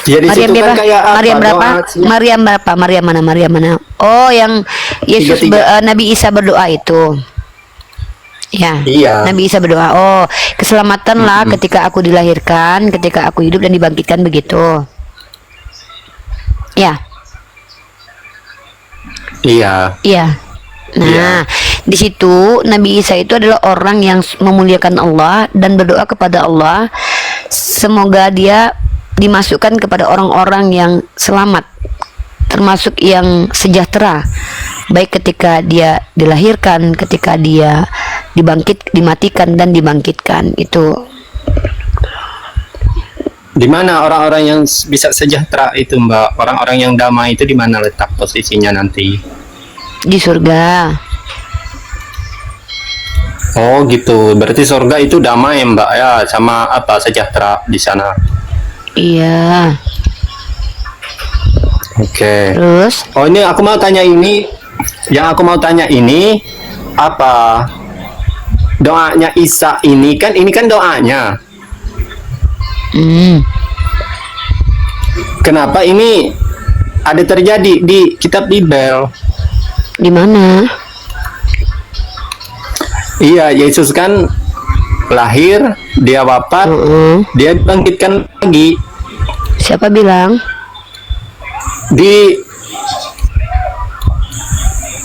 Ya di Maryam situ kan berapa? kayak apa? Maryam berapa? doa- Maryam berapa? Maryam mana? Maryam mana? Oh, yang Yesus 33. Nabi Isa berdoa itu. Ya. Iya. Nabi Isa berdoa, "Oh, keselamatan lah ketika aku dilahirkan, ketika aku hidup dan dibangkitkan begitu." Ya. Iya. Iya. Nah, di situ Nabi Isa itu adalah orang yang memuliakan Allah dan berdoa kepada Allah semoga dia dimasukkan kepada orang-orang yang selamat, termasuk yang sejahtera, baik ketika dia dilahirkan, ketika dia dimatikan dan dibangkitkan. Itu Di mana orang-orang yang bisa sejahtera itu, Mbak? Orang-orang yang damai itu di mana letak posisinya nanti? di surga. Oh, gitu. Berarti surga itu damai, Mbak, ya, sama apa sejahtera di sana. Iya. Oke. Terus Oh, ini aku mau tanya ini. Yang aku mau tanya ini apa doanya Isa ini kan doanya. Kenapa ini ada terjadi di kitab Bible? Di mana? Iya, Yesus kan lahir, dia wafat, dia dibangkitkan lagi. Siapa bilang?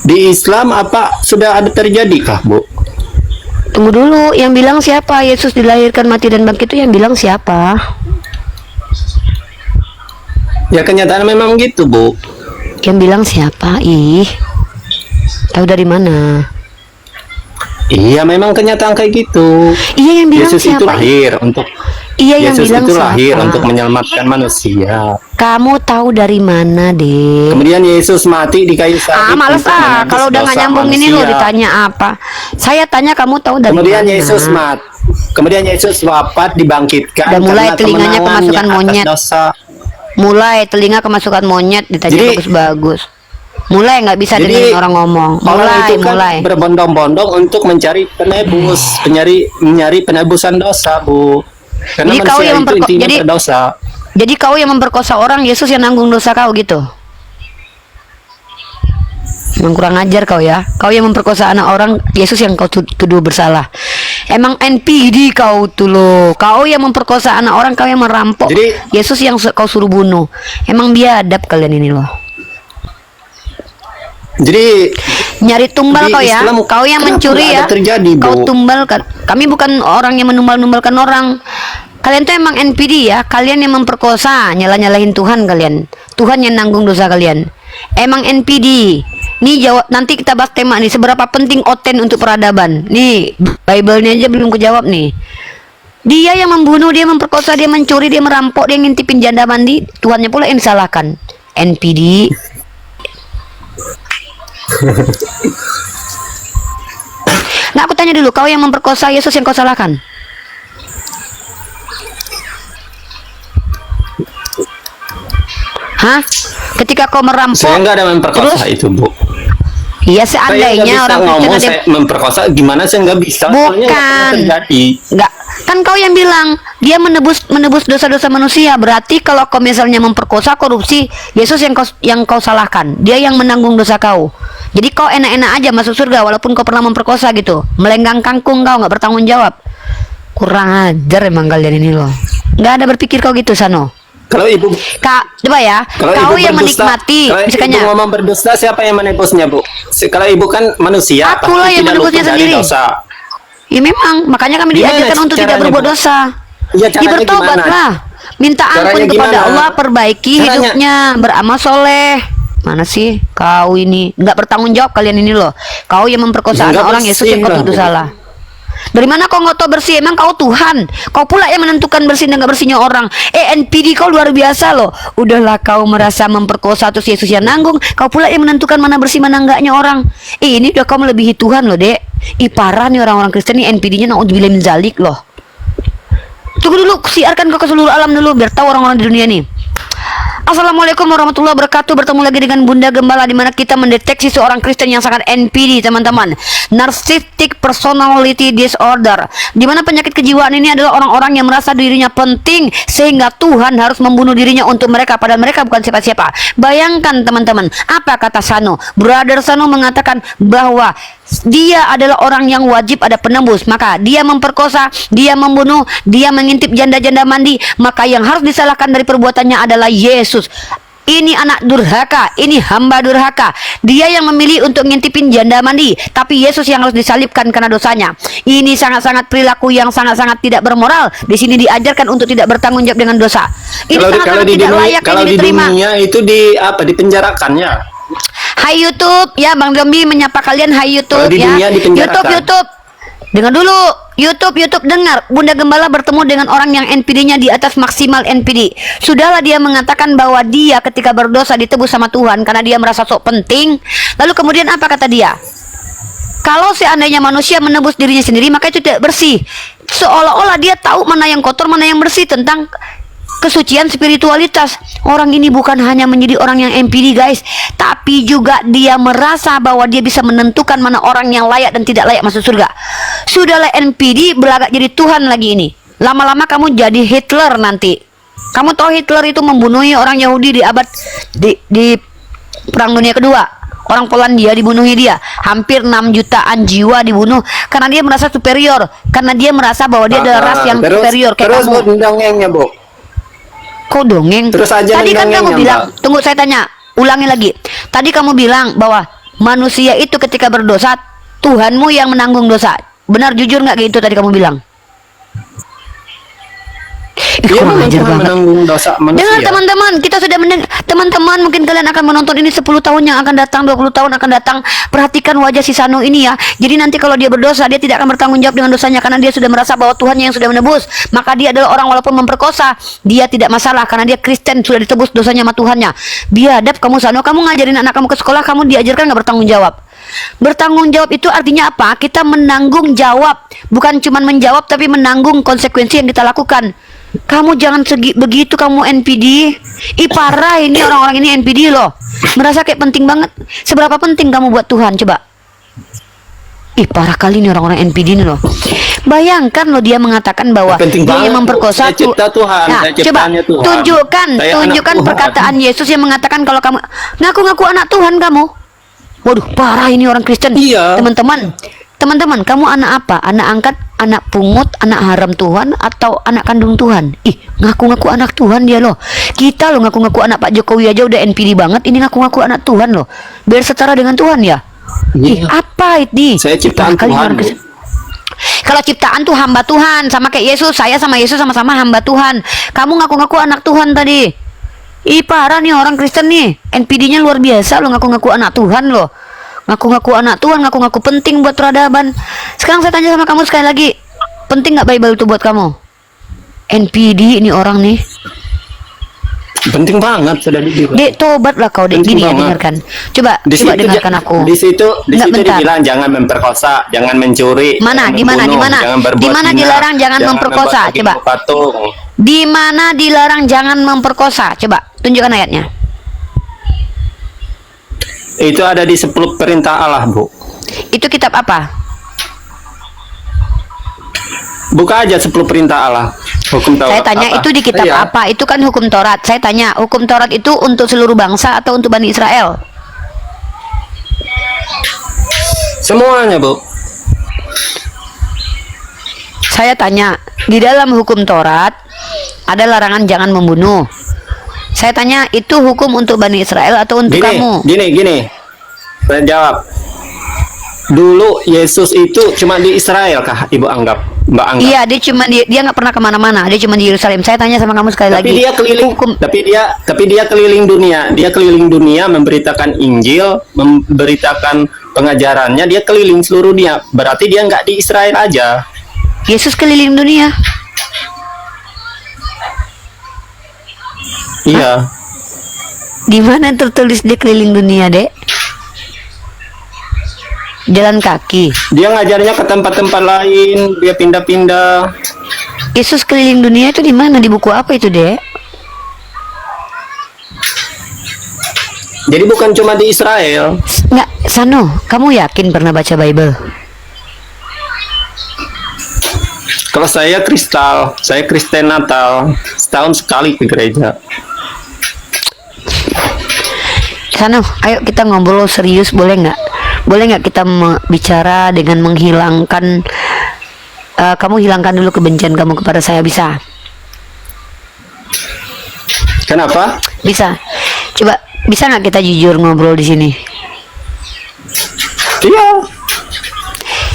Di Islam apa sudah ada terjadi kah, Bu? Tunggu dulu, yang bilang siapa? Yesus dilahirkan, mati dan bangkit itu yang bilang siapa? Ya kenyataan memang gitu, Bu. Yang bilang siapa? Ih, tahu dari mana? Iya, memang kenyataan kayak gitu. Iya, yang bilang Yesus itu siapa? lahir untuk Iya, yang Yesus bilang itu siapa? lahir untuk menyelamatkan manusia. Kamu tahu dari mana, Dek? Kemudian Yesus mati di kayu salib. Males untuk menebus kalau udah nggak dosa nyambung ini lo manusia. ditanya apa? Saya tanya kamu tahu dari Kemudian mana? Yesus mati. Kemudian Yesus wafat, dibangkitkan. Udah mulai karena telinganya kemenangannya kemasukan atas monyet. dosa. Mulai telinga kemasukan monyet ditanya Jadi- bagus-bagus. Mulai nggak bisa Jadi, dengerin orang ngomong. Orang itu kan Mulai. berbondong-bondong untuk mencari penebus, mencari penebusan dosa, Bu. Karena Jadi kau manusia yang itu intinya berdosa. Jadi kau yang memperkosa orang, Yesus yang nanggung dosa kau gitu. Emang kurang ajar kau ya. Kau yang memperkosa anak orang, Yesus yang kau tuduh bersalah. Emang NPD kau tuh lo. Kau yang memperkosa anak orang, kau yang merampok. Jadi- Yesus yang kau suruh bunuh. Emang biadab kalian ini loh. Jadi Nyari tumbal Di kau ya. Islam Kau yang kenapa mencuri ada ya. terjadi, Bu? Kau tumbalkan. Kami bukan orang yang menumbal-numbalkan orang. Kalian tuh emang NPD ya. Kalian yang memperkosa, nyalah-nyalahin Tuhan kalian. Tuhan yang nanggung dosa kalian. Emang NPD. Nih jawab, nanti kita bahas tema nih, seberapa penting oten untuk peradaban. Nih, Bible-nya aja belum kejawab nih. Dia yang membunuh, dia memperkosa, dia mencuri, dia merampok, dia ngintipin janda mandi. Tuhannya pula yang disalahkan. NPD. Nah, aku tanya dulu, kau yang memperkosa, Yesus yang kau salahkan? Hah? Ketika kau merampok, saya nggak ada memperkosa terus? itu, Bu. Iya, Saya nggak seandainya bisa orang Kristen ngomong ada saya memperkosa, gimana saya nggak bisa? Soalnya nggak pernah bukan terjadi. enggak, kan kau yang bilang dia menebus dosa-dosa manusia. Berarti kalau kau misalnya memperkosa, korupsi, Yesus yang kau salahkan, dia yang menanggung dosa kau. Jadi kau enak-enak aja masuk surga walaupun kau pernah memperkosa gitu, melenggang kangkung, kau nggak bertanggung jawab. Kurang ajar emang kalian ini loh. Nggak ada berpikir kau gitu, Sano. Kalau ibu, Coba ya, kau ibu yang berdusta, menikmati, kalau misalnya ibu ngomong berdusta, siapa yang menebusnya, Bu? Kalau ibu kan manusia, Akulah pasti yang tidak menebusnya luput dari sendiri. dosa. ya memang, makanya kami Gimana diajarkan untuk tidak caranya, berbuat Bu? dosa. Iya, Ya caranya bertobatlah, minta ampun Caranya kepada gimana? Allah, perbaiki Caranya- hidupnya, beramal soleh. Mana sih kau ini nggak bertanggung jawab kalian ini loh. Kau yang memperkosa Nggak anak orang, Yesus yang kau bersih lah, tuduh Bu. salah. Dari mana kau nggak tahu bersih? Emang kau Tuhan? Kau pula yang menentukan bersih dan nggak bersihnya orang. NPD kau luar biasa loh. Udahlah kau merasa memperkosa terus Yesus yang nanggung. Kau pula yang menentukan mana bersih mana enggaknya orang. Ini udah kau melebihi Tuhan loh, Dek. Parah nih orang-orang Kristen nih, NPD-nya naudzubillah min zalik loh. Tunggu dulu, siarkan kau ke seluruh alam dulu biar tahu orang-orang di dunia nih. Assalamualaikum warahmatullahi wabarakatuh. Bertemu lagi dengan Bunda Gembala, di mana kita mendeteksi seorang Kristen yang sangat NPD, teman-teman. Narcissistic Personality Disorder. Di mana penyakit kejiwaan ini adalah orang-orang yang merasa dirinya penting sehingga Tuhan harus membunuh dirinya untuk mereka, padahal mereka bukan siapa-siapa. Bayangkan teman-teman, apa kata Sano? Brother Sano mengatakan bahwa dia adalah orang yang wajib ada penembus. Maka dia memperkosa, dia membunuh, dia mengintip janda-janda mandi. Maka yang harus disalahkan dari perbuatannya adalah Yesus. Ini anak durhaka, ini hamba durhaka. Dia yang memilih untuk ngintipin janda mandi, tapi Yesus yang harus disalibkan karena dosanya. Ini sangat-sangat perilaku yang sangat-sangat tidak bermoral. Di sini diajarkan untuk tidak bertanggung jawab dengan dosa. Ini Kalau sangat-sangat tidak layak kalau ini di diterima. dunia itu dipenjarakannya. Hai YouTube, ya Bang Zombie menyapa kalian. Hai YouTube Kalau di ya. dunia dipenjarakan. YouTube. Dengar dulu, YouTube dengar. Bunda Gembala bertemu dengan orang yang NPD-nya di atas maksimal NPD. Sudahlah dia mengatakan bahwa dia ketika berdosa ditebus sama Tuhan karena dia merasa sok penting. Lalu kemudian apa kata dia? Kalau seandainya manusia menebus dirinya sendiri, maka itu tidak bersih. Seolah-olah dia tahu mana yang kotor, mana yang bersih tentang kesucian spiritualitas. Orang ini bukan hanya menjadi orang yang MPD guys, tapi juga dia merasa bahwa dia bisa menentukan mana orang yang layak dan tidak layak masuk surga. Sudahlah MPD berlagak jadi Tuhan lagi ini. Lama-lama kamu jadi Hitler nanti. Kamu tahu Hitler itu membunuh orang Yahudi di abad di Perang Dunia Kedua. Orang Polandia dibunuhi dia. Hampir 6 jutaan jiwa dibunuh karena dia merasa superior, karena dia merasa bahwa dia adalah ras yang superior kayak terus kamu. dongengnya, Bu. Kok dongeng? Terus aja Tadi kan kamu dongengnya, bilang, Mbak. tunggu saya tanya, ulangi lagi. Tadi kamu bilang bahwa manusia itu ketika berdosa, Tuhanmu yang menanggung dosa. Benar, jujur nggak gitu tadi kamu bilang? Dia kurang memang ajar Tuhan banget. menanggung dosa manusia. Dengar teman-teman, kita sudah mendengar. Teman-teman, mungkin kalian akan menonton ini 10 tahun yang akan datang, 20 tahun akan datang. Perhatikan wajah si Sano ini ya. Jadi nanti kalau dia berdosa, dia tidak akan bertanggung jawab dengan dosanya karena dia sudah merasa bahwa Tuhan yang sudah menebus. Maka dia adalah orang walaupun memperkosa, dia tidak masalah karena dia Kristen, sudah ditebus dosanya sama Tuhannya. Biadab kamu Sano, kamu ngajarin anak kamu ke sekolah, kamu diajarkan nggak bertanggung jawab. Bertanggung jawab itu artinya apa? Kita menanggung jawab, bukan cuma menjawab tapi menanggung konsekuensi yang kita lakukan. Kamu jangan begitu, kamu NPD. Ih parah ini orang-orang ini NPD loh. Merasa kayak penting banget. Seberapa penting kamu buat Tuhan coba? Ih parah kali ini orang-orang NPD ini loh. Bayangkan loh dia mengatakan bahwa Penting dia banget, yang memperkosa. saya cipta Tuhan, Nah, saya coba ciptaannya Tuhan. tunjukkan Saya anak tunjukkan Tuhan. perkataan Yesus yang mengatakan kalau kamu ngaku-ngaku anak Tuhan kamu. Waduh parah ini orang Kristen. Iya. Teman-teman, kamu anak apa? Anak angkat, anak pungut, anak haram Tuhan, atau anak kandung Tuhan? Ih, ngaku-ngaku anak Tuhan dia loh. Kita loh ngaku-ngaku anak Pak Jokowi aja udah NPD banget. Ini ngaku-ngaku anak Tuhan loh. Biar setara dengan Tuhan ya. Ih, apa ini? Saya ciptaan Ih, parah kali Tuhan, orang Bu. Kristen. Kalau ciptaan tuh hamba Tuhan, sama kayak Yesus. Saya sama Yesus sama-sama hamba Tuhan. Kamu ngaku-ngaku anak Tuhan tadi. Ih, parah nih orang Kristen nih. NPD-nya luar biasa loh, ngaku-ngaku anak Tuhan loh. Ngaku-ngaku anak Tuhan, ngaku-ngaku penting buat peradaban. Sekarang saya tanya sama kamu sekali lagi, penting nggak Bible itu buat kamu? NPD ini orang nih. Penting banget sudah dibilang. Dek, tobatlah kau dek. Penting Gini ya, banget. dengarkan. Coba dengarkan aku. Di situ Nggak, bentar. dibilang jangan memperkosa, jangan mencuri, Mana? jangan Di mana? Di membunuh, mana? jangan berbuat Di mana zina, dilarang jangan jangan memperkosa? membuat Coba. bikin patung. Di mana dilarang jangan memperkosa? Coba tunjukkan ayatnya. Itu ada di 10 perintah Allah, Bu. Itu kitab apa? Buka aja 10 perintah Allah. Hukum Taurat. Saya tanya apa? itu di kitab Iya. apa? Itu kan hukum Taurat. Saya tanya, hukum Taurat itu untuk seluruh bangsa atau untuk Bani Israel? Semuanya, Bu. Saya tanya, di dalam hukum Taurat ada larangan jangan membunuh. Saya tanya, itu hukum untuk Bani Israel atau untuk kamu? Gini. Saya jawab. Dulu Yesus itu cuma di Israel kah, Ibu anggap? Mbak anggap? Iya, dia nggak pernah kemana-mana. Dia cuma di Yerusalem. Saya tanya sama kamu sekali Tapi lagi. dia keliling, Hukum. tapi dia keliling dunia. Dia keliling dunia memberitakan Injil, memberitakan pengajarannya. Dia keliling seluruh dunia. Berarti dia nggak di Israel aja. Yesus keliling dunia. Iya. Di mana tertulis dia keliling dunia, Dek? Jalan kaki. Dia ngajarnya ke tempat-tempat lain. Dia pindah-pindah. Yesus keliling dunia itu di mana? Di buku apa itu, Dek? Jadi bukan cuma di Israel. Nggak, Sano, kamu yakin pernah baca Bible? Kalau saya kristal, saya Kristen Natal. Setahun sekali ke gereja. Sano, ayo kita ngobrol serius, boleh nggak? Boleh nggak kita bicara dengan menghilangkan kamu hilangkan dulu kebencian kamu kepada saya, bisa? Kenapa? Bisa. Coba bisa nggak kita jujur ngobrol di sini? Iya.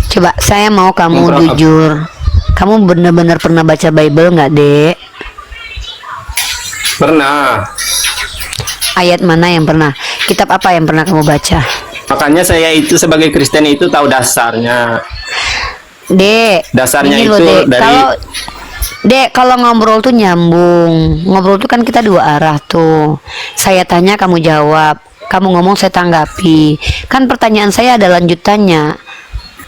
Coba saya mau kamu Ngobrol apa? jujur. Kamu benar-benar pernah baca Bible nggak, Dek? Pernah. Ayat mana yang pernah? Kitab apa yang pernah kamu baca? Makanya saya itu sebagai Kristen itu tahu dasarnya. Dek, Dasarnya gini loh, itu Dek. dari- Kalau ngobrol tuh nyambung. Ngobrol tuh kan kita dua arah tuh. Saya tanya kamu jawab, kamu ngomong saya tanggapi. Kan pertanyaan saya ada lanjutannya.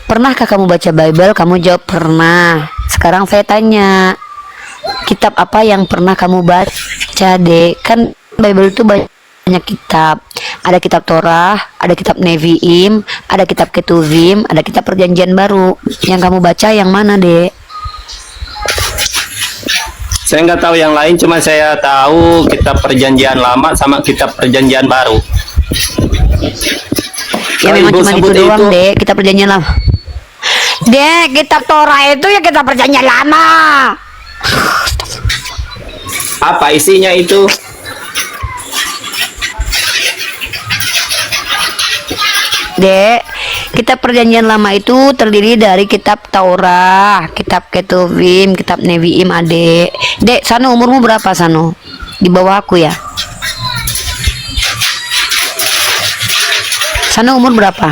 Pernahkah kamu baca Bible? Kamu jawab pernah. Sekarang saya tanya, kitab apa yang pernah kamu baca, Dek? Kan Bible itu banyak kitab. Ada kitab Torah, ada kitab Nevi'im, ada kitab Ketuvim, ada kitab Perjanjian Baru. Yang kamu baca yang mana, Dek? Saya nggak tahu yang lain, cuma saya tahu kitab Perjanjian Lama sama kitab Perjanjian Baru. Ya Oh, memang Ibu cuma itu sebut doang, itu. Dek. Kitab Perjanjian Lama. Dek, kitab Torah itu ya kitab Perjanjian Lama. Apa isinya itu? Dek, kitab Perjanjian Lama itu terdiri dari kitab Taurah, kitab Ketuvim, kitab Nevi'im, Adek. Dek, Sano umurmu berapa, Sano? Di bawah aku ya. Sano umur berapa?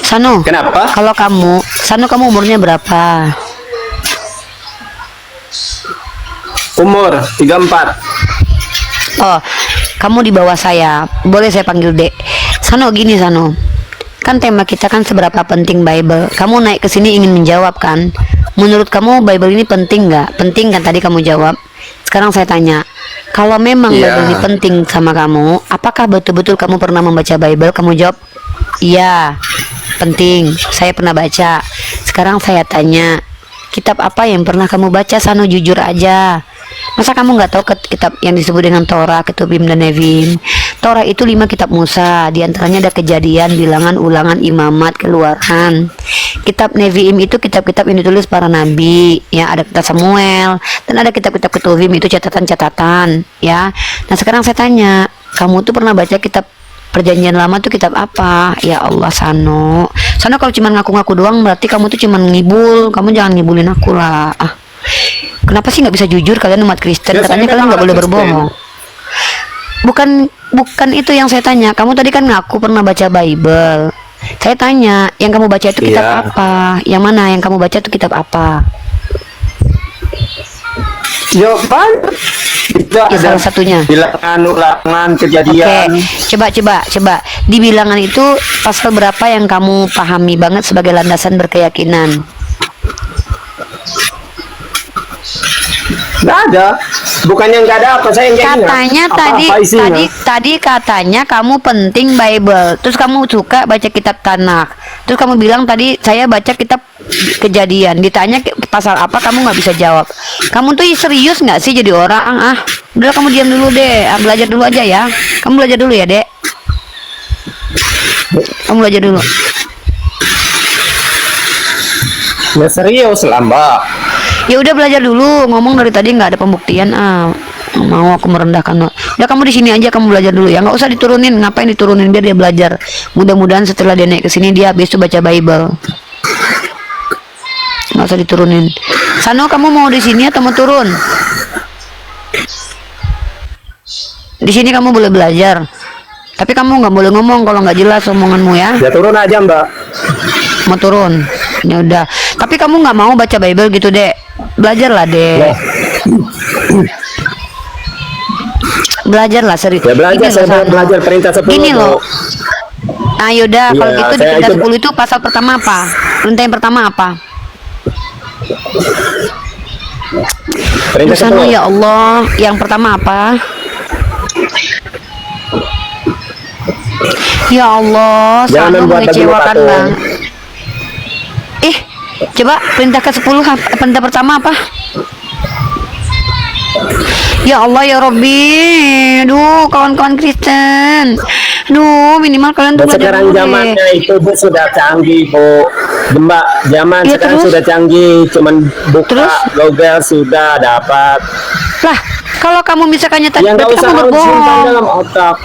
Sano, Kenapa? kalau kamu, Sano kamu umurnya berapa? Umur 34. Oh, kamu di bawah saya. Boleh saya panggil Dek? Sano, gini Sano. Kan tema kita kan seberapa penting Bible. Kamu naik ke sini ingin menjawab kan? Menurut kamu Bible ini penting nggak? Penting kan tadi kamu jawab. Sekarang saya tanya, kalau memang Iya. Bible ini penting sama kamu, apakah betul-betul kamu pernah membaca Bible? Kamu jawab, iya, penting. Saya pernah baca. Sekarang saya tanya, kitab apa yang pernah kamu baca, Sano? Jujur aja. Masa kamu nggak tahu kitab yang disebut dengan Torah, Ketuvim, dan Nevim? Torah itu 5 kitab Musa, diantaranya ada Kejadian, Bilangan, Ulangan, Imamat, Keluaran. Kitab Nevim itu kitab-kitab yang ditulis para nabi, ya, ada kitab Samuel, dan ada kitab-kitab Ketuvim itu catatan-catatan, ya. Nah sekarang saya tanya, kamu tuh pernah baca kitab Perjanjian Lama tuh kitab apa? Ya Allah, Sano. Sano kalau cuma ngaku-ngaku doang berarti kamu tuh cuma ngibul. Kamu jangan ngibulin aku lah. Ah. Kenapa sih nggak bisa jujur kalian umat Kristen? Ya, Katanya saya kan kalian nggak orang boleh Kristen. berbohong. Bukan itu yang saya tanya. Kamu tadi kan ngaku pernah baca Bible. Saya tanya, yang kamu baca itu kitab Iya. apa? Yang mana yang kamu baca itu kitab apa? Jawaban itu Ya, ada salah satunya. Bilangan, Ulangan, Oke, Kejadian. coba. Di Bilangan itu pasal berapa yang kamu pahami banget sebagai landasan berkeyakinan? Nggak ada. Bukannya nggak ada apa, saya nggak ingat. Katanya Apa isinya. tadi katanya kamu penting Bible. Terus kamu suka baca kitab Tanakh. Terus kamu bilang tadi saya baca kitab Kejadian. Ditanya pasal apa kamu nggak bisa jawab. Kamu tuh serius nggak sih jadi orang? Ah, udah kamu diam dulu deh. Ah, belajar dulu aja ya. Kamu belajar dulu ya, Dek. Kamu belajar dulu. Ya serius lah, Mbak. Ya udah belajar dulu. Ngomong dari tadi nggak ada pembuktian. Ah, mau aku merendahkan lo. Ya kamu di sini aja, kamu belajar dulu ya. Nggak usah diturunin. Ngapain diturunin? Biar dia belajar. Mudah-mudahan setelah dia naik ke sini dia habis itu baca Bible. Nggak usah diturunin. Sano, kamu mau di sini atau mau turun? Di sini kamu boleh belajar. Tapi kamu nggak boleh ngomong kalau nggak jelas omonganmu ya. Ya turun aja, Mbak. Mau turun. Ya udah. Tapi kamu nggak mau baca Bible gitu, Dek. Belajarlah, Dek. Belajarlah serius. Ya belajar, Gini loh, saya Sano. belajar perintah 10. Gini loh. Nah, yaudah, kalau Iya, gitu di saya perintah ikut. 10 itu pasal pertama apa? Perintah yang pertama apa? Perintah Sano, 10. ya Allah, yang pertama apa? Ya Allah, Jangan Sano membuat lagu mengecewakan patung. bang. Coba perintah ke-10 perintah pertama apa? Ya Allah ya Robbi, duh kawan-kawan Kristen, duh minimal kalian tuh Dan belajar sekarang dulu deh. zamannya itu Bu, sudah canggih, Bu. Mbak, zaman Ya, sekarang terus? sudah canggih, cuman buka Terus? Google sudah dapat. Lah, kalau kamu misalkan tadi Yang nggak berarti usah kamu harus simpan berbohong. dalam otak.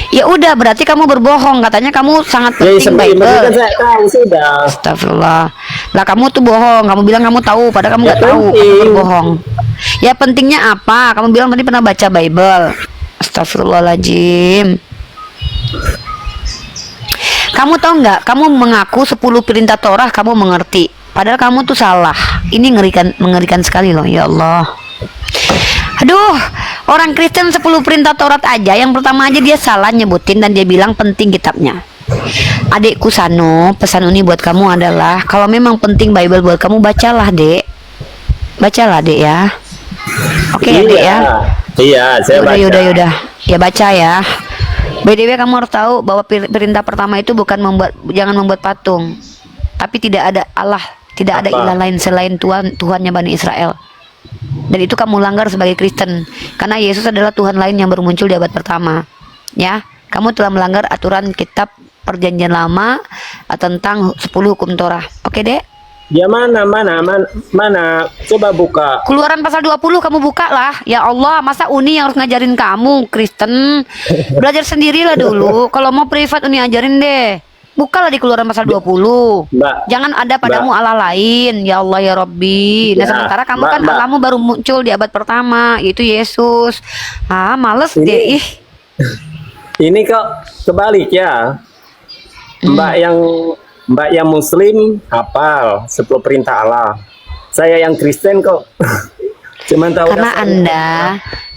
Ya udah, berarti kamu berbohong. Katanya kamu sangat Ya, penting seperti Bible. kan saya tahu sudah. Astagfirullah. Lah kamu tuh bohong. Kamu bilang kamu tahu, padahal kamu Ya, nggak tahu. Kamu penting. berbohong. Ya pentingnya apa? Kamu bilang tadi pernah baca Bible. Astagfirullahaladzim. Kamu tahu nggak? Kamu mengaku 10 perintah Torah kamu mengerti. Padahal kamu tuh salah. Ini mengerikan sekali loh. Ya Allah. Aduh, orang Kristen 10 perintah Taurat aja. Yang pertama aja dia salah nyebutin dan dia bilang penting kitabnya. Adikku Sano, pesan Uni buat kamu adalah kalau memang penting Bible buat kamu, bacalah Dek. Bacalah Dek ya. Oke ya Dek ya. Iya, saya baca. Yaudah. Ya baca ya. BDW kamu harus tahu bahwa perintah pertama itu bukan jangan membuat patung. Tapi tidak ada Allah, tidak ada Apa? ilah lain selain Tuhannya Bani Israel. Dan itu kamu langgar sebagai Kristen. Karena Yesus adalah Tuhan lain yang baru muncul di abad pertama. Ya, kamu telah melanggar aturan kitab Perjanjian Lama tentang 10 hukum Torah. Oke, Dek? Ya mana? Coba buka. Keluaran pasal 20 kamu buka lah. Ya Allah, masa Uni yang harus ngajarin kamu, Kristen? Belajar sendirilah dulu. Kalau mau privat Uni ajarin deh. Bukalah di Keluaran pasal 20. Mbak. Jangan ada padamu Allah lain. Ya Allah ya Rabbi. Nah, Ya, sementara kamu kan Mbak. Allahmu baru muncul di abad pertama, yaitu Yesus. Males Ini- deh. Ih. Ini kok kebalik ya. Mbak yang Muslim hafal 10 perintah Allah. Saya yang Kristen kok cuman tahu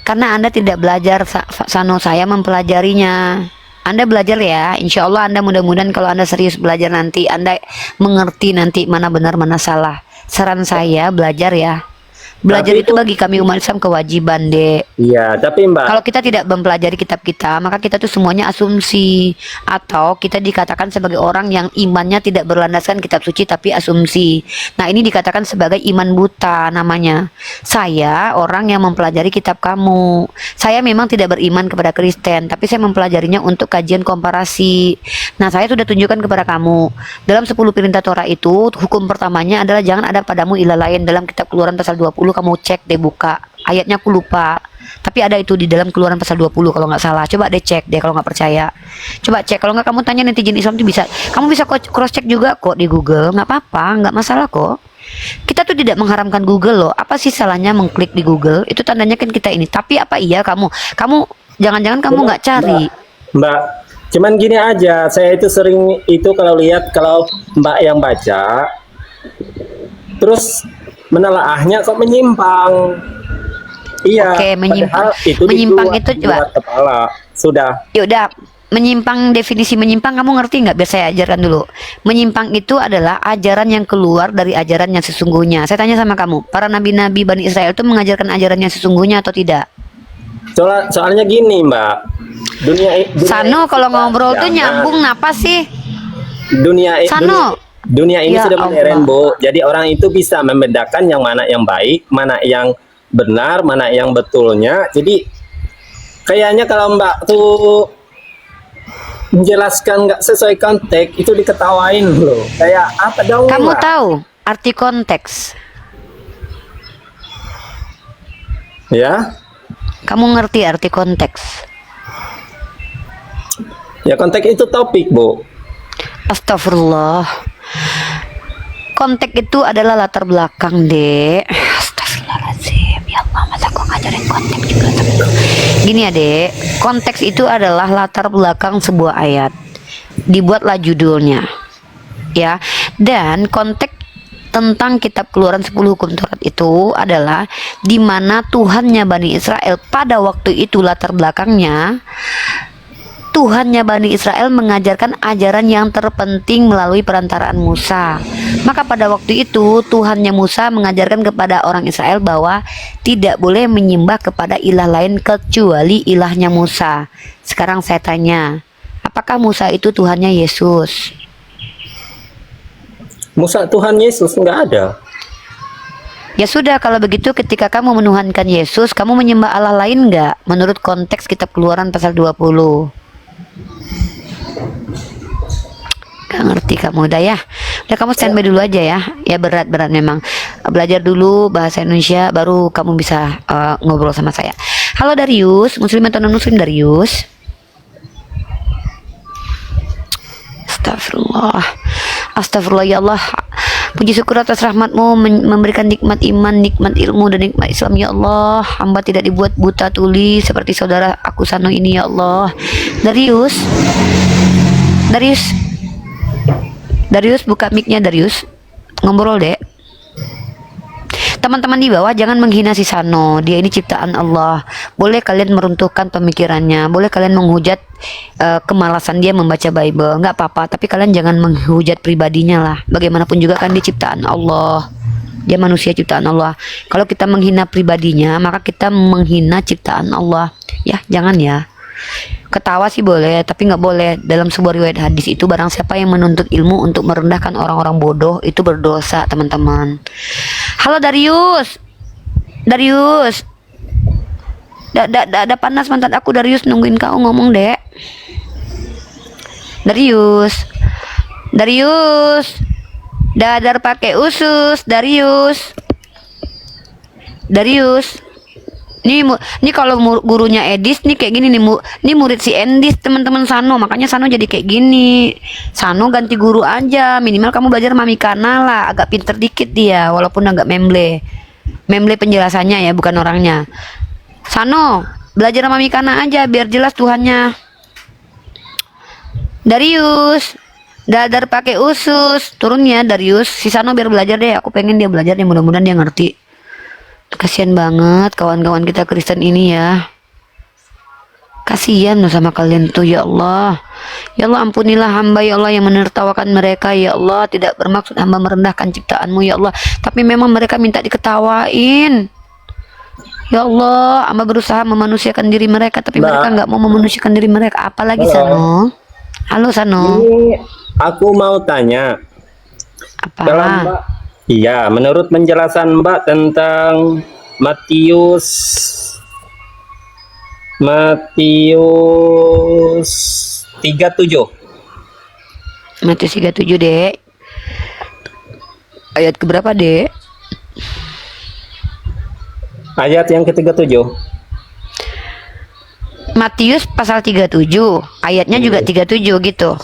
Karena Anda tidak belajar, Sano, saya mempelajarinya. Anda belajar ya, insya Allah Anda mudah-mudahan kalau Anda serius belajar nanti Anda mengerti nanti mana benar mana salah. Saran saya belajar ya. Belajar Tapi itu bagi kami umat Islam kewajiban, Dek. Iya, tapi Mbak, Kalau kita tidak mempelajari kitab kita, maka kita tuh semuanya asumsi, atau kita dikatakan sebagai orang yang imannya tidak berlandaskan kitab suci tapi asumsi. Nah, ini dikatakan sebagai iman buta namanya. Saya orang yang mempelajari kitab kamu. Saya memang tidak beriman kepada Kristen, tapi saya mempelajarinya untuk kajian komparasi. Nah, saya sudah tunjukkan kepada kamu. Dalam 10 perintah Torah itu, hukum pertamanya adalah jangan ada padamu ilah lain. Dalam kitab Keluaran pasal 20 kamu cek deh, buka ayatnya, aku lupa, tapi ada itu di dalam Keluaran pasal 20 kalau nggak salah. Coba deh cek deh kalau nggak percaya, coba cek. Kalau nggak kamu tanya netizen Islam tuh bisa, kamu bisa cross check juga kok di Google, nggak apa-apa, nggak masalah kok. Kita tuh tidak mengharamkan Google loh. Apa sih salahnya mengklik di Google? Itu tandanya kan kita ini. Tapi apa iya kamu jangan-jangan kamu nggak cari? Mbak, cuman gini aja, saya itu sering itu kalau lihat kalau Mbak yang baca terus menelaahnya kok menyimpang. Iya. Oke, menyimpang. Padahal itu Menyimpang di luar- itu di coba. luar kepala. Sudah. Yaudah, menyimpang, definisi menyimpang kamu ngerti nggak? Biar saya ajarkan dulu. Menyimpang itu adalah ajaran yang keluar dari ajaran yang sesungguhnya. Saya tanya sama kamu, para nabi-nabi Bani Israel itu mengajarkan ajaran yang sesungguhnya atau tidak? Soalnya gini Mbak, dunia Sano kalau ngobrol tuh jangan. nyambung napa sih? Dunia ini Ya sudah modern, Allah. Bu. Jadi orang itu bisa membedakan yang mana yang baik, mana yang benar, mana yang betulnya. Jadi kayaknya kalau Mbak tuh menjelaskan nggak sesuai konteks itu diketawain loh. Kayak apa dong? Kamu Mbak? tahu arti konteks? Ya? Kamu ngerti arti konteks? Ya konteks itu topik, Bu. Astagfirullah. Konteks itu adalah latar belakang, Dek. Astagfirullahaladzim. Ya Allah, masa gua ngajarin konteks juga. Gini ya, Dek. Konteks itu adalah latar belakang sebuah ayat. Dibuatlah judulnya. Ya. Dan konteks tentang kitab Keluaran 10 hukum Taurat itu adalah di mana Tuhannya Bani Israel pada waktu itu, latar belakangnya Tuhannya Bani Israel mengajarkan ajaran yang terpenting melalui perantaraan Musa. Maka pada waktu itu Tuhannya Musa mengajarkan kepada orang Israel bahwa tidak boleh menyembah kepada ilah lain kecuali ilahnya Musa. Sekarang saya tanya, apakah Musa itu Tuhannya Yesus? Musa Tuhan Yesus nggak ada. Ya sudah, kalau begitu ketika kamu menuhankan Yesus, kamu menyembah Allah lain nggak? Menurut konteks kitab Keluaran pasal 20. Gak ngerti kamu, udah ya. Udah, kamu standby dulu aja ya. Ya berat-berat memang. Belajar dulu bahasa Indonesia baru kamu bisa ngobrol sama saya. Halo Darius, muslim atau non muslim Darius? Astagfirullah. Astagfirullah ya Allah. Puji syukur atas rahmatmu memberikan nikmat iman, nikmat ilmu, dan nikmat Islam ya Allah. Hamba tidak dibuat buta tuli seperti saudara aku Sano ini ya Allah. Darius buka mic-nya Darius. Ngobrol dek. Teman-teman di bawah jangan menghina si Sano. Dia ini ciptaan Allah. Boleh kalian meruntuhkan pemikirannya, boleh kalian menghujat kemalasan dia membaca Bible, nggak apa-apa. Tapi kalian jangan menghujat pribadinya lah. Bagaimanapun juga kan dia ciptaan Allah. Dia manusia ciptaan Allah. Kalau kita menghina pribadinya, maka kita menghina ciptaan Allah. Ya, jangan ya. Ketawa sih boleh, tapi nggak boleh. Dalam sebuah riwayat hadis itu, barang siapa yang menuntut ilmu untuk merendahkan orang-orang bodoh, itu berdosa, teman-teman. Halo Darius. Darius. Ada panas mantan aku, Darius, nungguin kau ngomong, Dek. Darius. Darius. Dadar pakai usus, Darius. Darius. Nih kalau gurunya Edis nih kayak gini nih, nih murid si Endis, teman-teman Sano, makanya Sano jadi kayak gini. Sano ganti guru aja, minimal kamu belajar Mami Kana lah, agak pinter dikit dia, walaupun agak memble penjelasannya ya, bukan orangnya. Sano belajar Mami Kana aja biar jelas Tuhannya. Darius, dadar pakai usus, turun ya Darius. Si Sano biar belajar deh, aku pengen dia belajar deh, mudah-mudahan dia ngerti. Kasihan banget kawan-kawan kita Kristen ini ya. Kasihan loh sama kalian tuh, ya Allah. Ya Allah, ampunilah hamba ya Allah yang menertawakan mereka ya Allah. Tidak bermaksud hamba merendahkan ciptaanmu ya Allah, tapi memang mereka minta diketawain. Ya Allah, hamba berusaha memanusiakan diri mereka, tapi mereka nggak mau memanusiakan diri mereka. Apalagi Sano. Halo Sano. Ini aku mau tanya. Apa? Iya, menurut penjelasan Mbak tentang Matius 37. Matius 37, Dek. Ayat keberapa, Dek? Ayat yang ke-37. Matius pasal 37, ayatnya juga 37 gitu.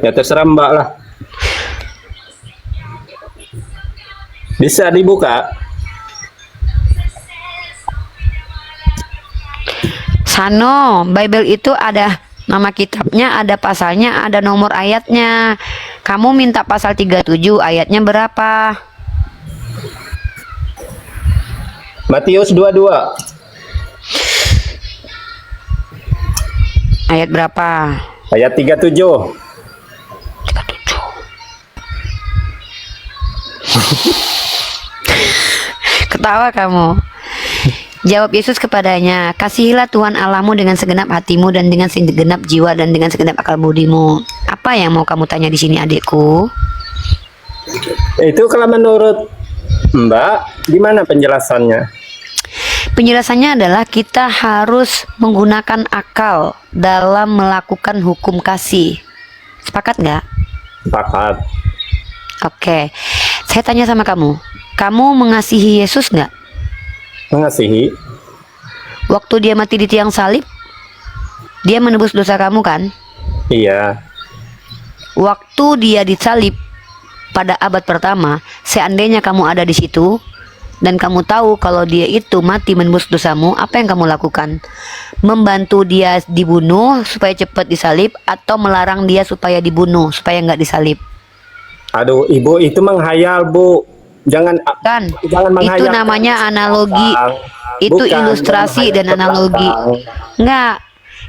Ya terserah Mbak lah. Bisa dibuka? Sano, Bible itu ada nama kitabnya, ada pasalnya, ada nomor ayatnya. Kamu minta pasal 37, ayatnya berapa? Matius 22. Ayat berapa? Ayat 37. Ketawa kamu. Jawab Yesus kepadanya, kasihilah Tuhan Allahmu dengan segenap hatimu dan dengan segenap jiwa dan dengan segenap akal budimu. Apa yang mau kamu tanya di sini, adikku? Itu kalau menurut Mbak, gimana penjelasannya? Penjelasannya adalah kita harus menggunakan akal dalam melakukan hukum kasih. Sepakat nggak? Sepakat. Oke. Saya tanya sama kamu, kamu mengasihi Yesus nggak? Mengasihi. Waktu dia mati di tiang salib, dia menebus dosa kamu kan? Iya. Waktu dia disalib pada abad pertama, seandainya kamu ada di situ dan kamu tahu kalau dia itu mati menebus dosamu, apa yang kamu lakukan? Membantu dia dibunuh supaya cepat disalib, atau melarang dia supaya dibunuh supaya nggak disalib? Aduh, Ibu itu menghayal, Bu. Jangan Kan? jangan menghayal. Itu namanya analogi. Itu Bukan, ilustrasi dan jangan analogi. belakang. Enggak.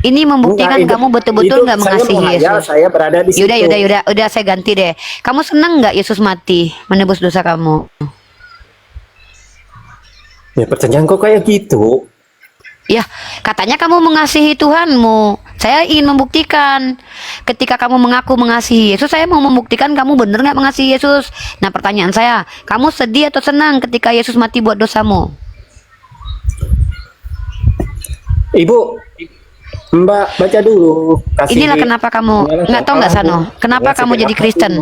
Ini membuktikan Enggak, kamu betul-betul itu nggak saya mengasihi menghayal, Yesus. Saya berada di situ. Yaudah, saya ganti deh. Kamu senang nggak Yesus mati menebus dosa kamu? Ya pertanyaan kok kayak gitu. Ya, katanya kamu mengasihi Tuhanmu. Saya ingin membuktikan. Ketika kamu mengaku mengasihi Yesus, saya mau membuktikan kamu benar nggak mengasihi Yesus. Nah, pertanyaan saya, kamu sedih atau senang ketika Yesus mati buat dosamu? Ibu, Mbak baca dulu. Inilah kenapa kamu nggak tahu nggak Sano? Kenapa kamu jadi Kristen?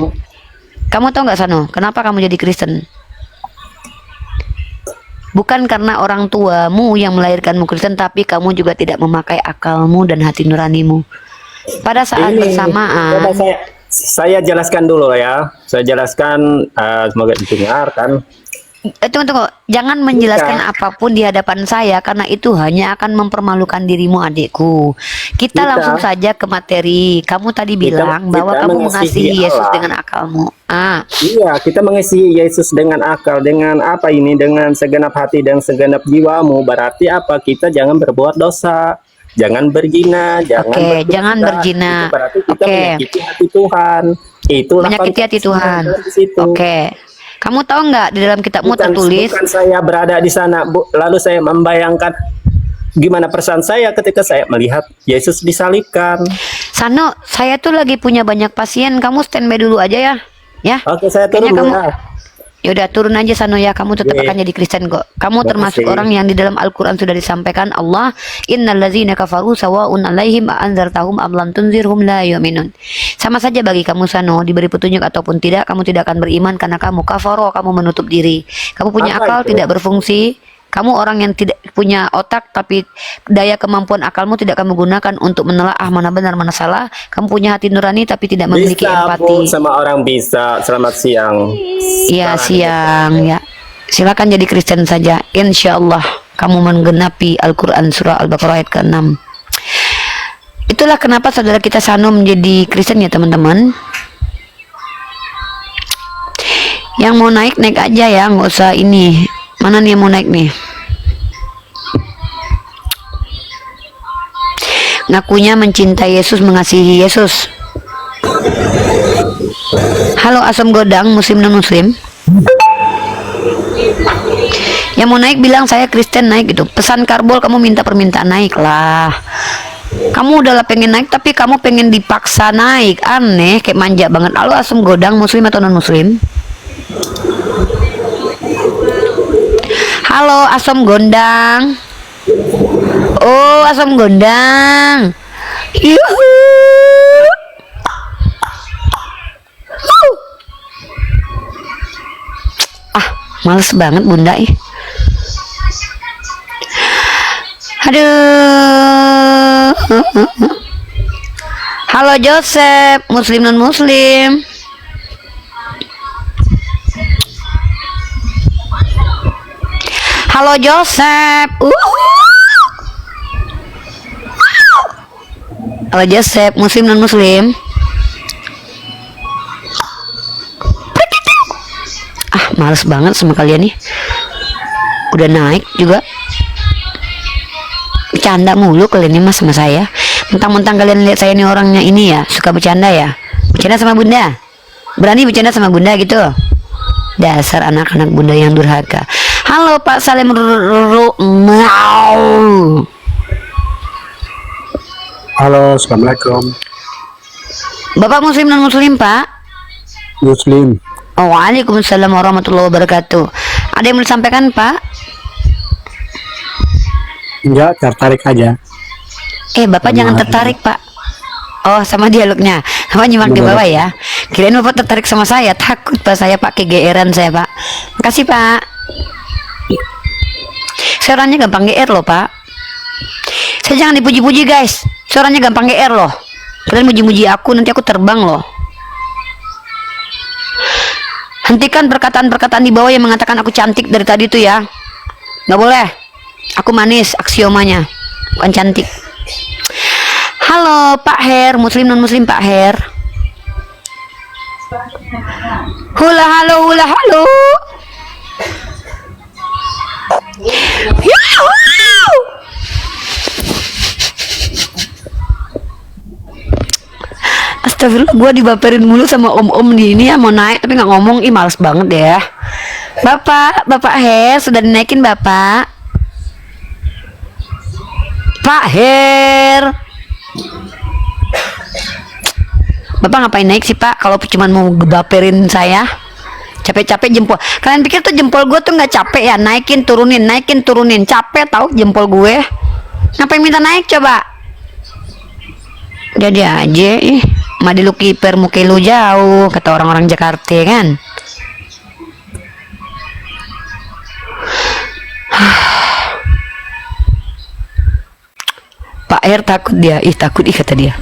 Kamu tahu nggak Sano? Kenapa kamu jadi Kristen? Bukan karena orang tuamu yang melahirkanmu Kristen, tapi kamu juga tidak memakai akalmu dan hati nuranimu. Pada saat bersamaan, saya jelaskan dulu ya. Saya jelaskan, semoga didengarkan. Tunggu. Jangan menjelaskan apapun di hadapan saya karena itu hanya akan mempermalukan dirimu, adikku. Kita langsung saja ke materi. Kamu tadi bilang bahwa kita kamu mengasihi mengasihi Yesus Allah. dengan akalmu. Ah, Iya, kita mengasihi Yesus dengan akal, dengan apa ini, dengan segenap hati dan segenap jiwamu. Berarti apa? Kita jangan berbuat dosa, jangan berzina, jangan Oke, berdusta. jangan berzina. Itu berarti kita Oke. menyakiti hati Tuhan. Itulah menyakiti hati Tuhan. di situ. Oke. Kamu tahu nggak di dalam kitabmu tertulis? Bukan saya berada di sana, Bu, lalu saya membayangkan gimana perasaan saya ketika saya melihat Yesus disalibkan. Sano, saya tuh lagi punya banyak pasien. Kamu standby dulu aja ya. Ya. Oke, saya Kayaknya turun kamu- ya. Yaudah turun aja Sano ya. Kamu tetap Oke. akan jadi Kristen kok. Kamu Terima termasuk kasih. orang yang di dalam Al-Quran sudah disampaikan Allah, innallazina kafaru sawa'un alaihim anzartahum am lam tunzirhum la yu'minun. Sama saja bagi kamu Sano, diberi petunjuk ataupun tidak, kamu tidak akan beriman karena kamu kafaro, kamu menutup diri. Kamu punya Apa akal itu? tidak berfungsi. Kamu orang yang tidak punya otak, tapi daya kemampuan akalmu tidak kamu gunakan untuk menelaah mana benar mana salah. Kamu punya hati nurani tapi tidak memiliki Bisa, Bu, empati. sama orang bisa. Selamat siang. Iya siang ya. Silakan jadi Kristen saja. Insya Allah kamu menggenapi Al-Quran surah Al-Baqarah ayat ke-6. Itulah kenapa saudara kita Sano menjadi Kristen ya teman-teman. Yang mau naik aja ya, nggak usah ini. Mana nih yang mau naik nih? Ngakunya mencintai Yesus, mengasihi Yesus. Halo asam godang, muslim non muslim. Yang mau naik bilang saya Kristen naik gitu. Pesan karbol kamu minta permintaan naik lah. Kamu udahlah pengen naik tapi kamu pengen dipaksa naik. Aneh, kayak manja banget. Halo asam godang, muslim atau non muslim? Halo asam gondang. Oh asam gondang. Yuhu. Ah, males banget bunda ih. Aduh. Halo Joseph, muslim non muslim. Halo Joseph. Halo Joseph, muslim non muslim. Ah, males banget sama kalian nih. Udah naik juga. Bercanda mulu kalian ini mas sama saya. Mentang-mentang kalian lihat saya ini orangnya ini ya, suka bercanda ya. Bercanda sama bunda. Berani bercanda sama bunda gitu. Dasar anak-anak bunda yang durhaka. Halo Pak Salim Halo, assalamualaikum. Bapak muslim non muslim Pak? Muslim. Oh, waalaikumsalam warahmatullahi wabarakatuh. Ada yang mau disampaikan Pak? Enggak, tertarik aja. Bapak jangan tertarik Pak. Oh, sama dialognya. Bapak nyimak di bawah ya. Kirain Bapak tertarik sama saya. Takut Pak saya Pak, kegeeran saya Pak. Makasih Pak. Saya orangnya gampang GR loh Pak. Saya jangan dipuji-puji guys. Saya orangnya gampang GR loh. Kalian muji-muji aku, nanti aku terbang loh. Hentikan perkataan-perkataan di bawah yang mengatakan aku cantik dari tadi tuh ya. Nggak boleh. Aku manis, aksiomanya. Bukan cantik. Halo Pak Her, muslim non muslim Pak Her. Hula halo, hula halo. Yahoo! Astagfirullah, gua dibaperin mulu sama om-om di ini ya, mau naik tapi nggak ngomong. Ih males banget ya. Bapak Her sudah dinaikin Bapak. Pak Her. Bapak ngapain naik sih Pak? Kalau cuma mau ngebaperin saya, capek-capek jempol. Kalian pikir tuh jempol gue tuh nggak capek ya? Naikin turunin, capek tahu jempol gue. Ngapain minta naik coba? Jadi aja, madi lu kiper muka lu jauh, kata orang-orang Jakarta kan. Pak R takut dia, takut kata dia.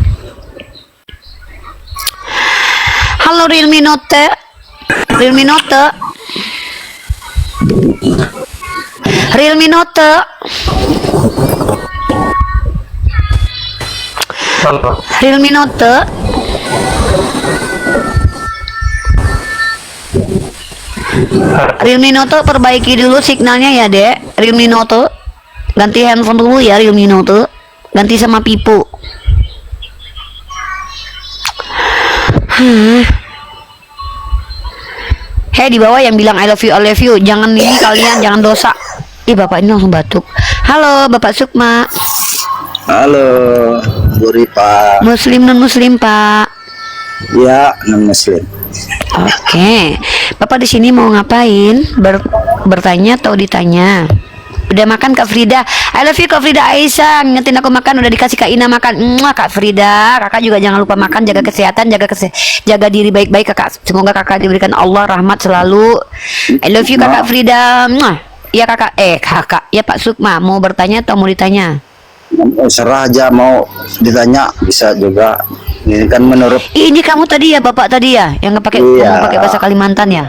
Halo Realme Note. Realme Note. Realme Note. Realme Note perbaiki dulu signalnya ya, Dek. Realme Note. Ganti handphone dulu ya, Realme Note. Ganti sama Pipo. Hei, di bawah yang bilang I love you, jangan ini kalian, jangan dosa. Ih, bapak ini langsung batuk. Halo, Bapak Sukma. Halo, Bu Ripa. Muslim non Muslim, Pak. Ya, non Muslim. Oke, Bapak di sini mau ngapain? Bertanya atau ditanya? Udah makan Kak Frida? I love you Kak Frida Aisyah. Ngingetin aku makan, udah dikasih Kak Ina makan. Kak Frida, kakak juga jangan lupa makan, jaga kesehatan, jaga diri baik-baik kakak. Semoga kakak diberikan Allah rahmat selalu. I love you Kakak Frida. Iya kakak, kakak, ya Pak Sukma mau bertanya atau mau ditanya? Serah aja, mau ditanya bisa juga. Ini kan menurut Ini kamu tadi ya, Bapak tadi ya, yang nggak pakai Iya. ngomong pakai bahasa Kalimantan ya?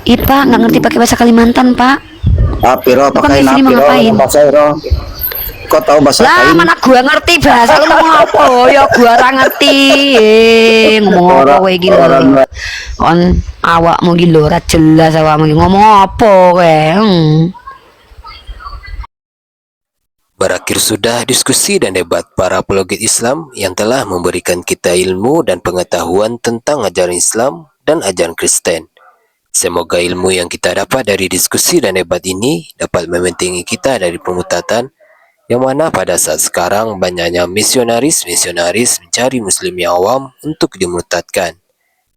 Pak nggak ngerti pakai bahasa Kalimantan, Pak. Apiro Bukan pakai di sini mau napiro ngapain? bahasa Iro. Kok tahu bahasa Lah lain? mana gua ngerti bahasa lu ngomong apa? Ya gua ora ngerti. Ngomong apa kowe iki lho. Kon awakmu iki lho ora jelas awakmu iki ngomong apa kowe. Berakhir sudah diskusi dan debat para apologet Islam yang telah memberikan kita ilmu dan pengetahuan tentang ajaran Islam dan ajaran Kristen. Semoga ilmu yang kita dapat dari diskusi dan debat ini dapat membentengi kita dari pemutatan yang mana pada saat sekarang banyaknya misionaris mencari muslim yang awam untuk dimurtadkan.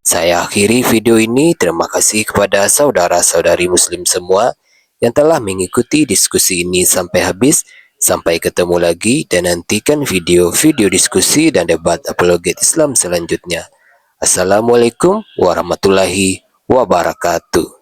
Saya akhiri video ini. Terima kasih kepada saudara-saudari muslim semua yang telah mengikuti diskusi ini sampai habis. Sampai ketemu lagi dan nantikan video-video diskusi dan debat apologet Islam selanjutnya. Assalamualaikum warahmatullahi wabarakatuh.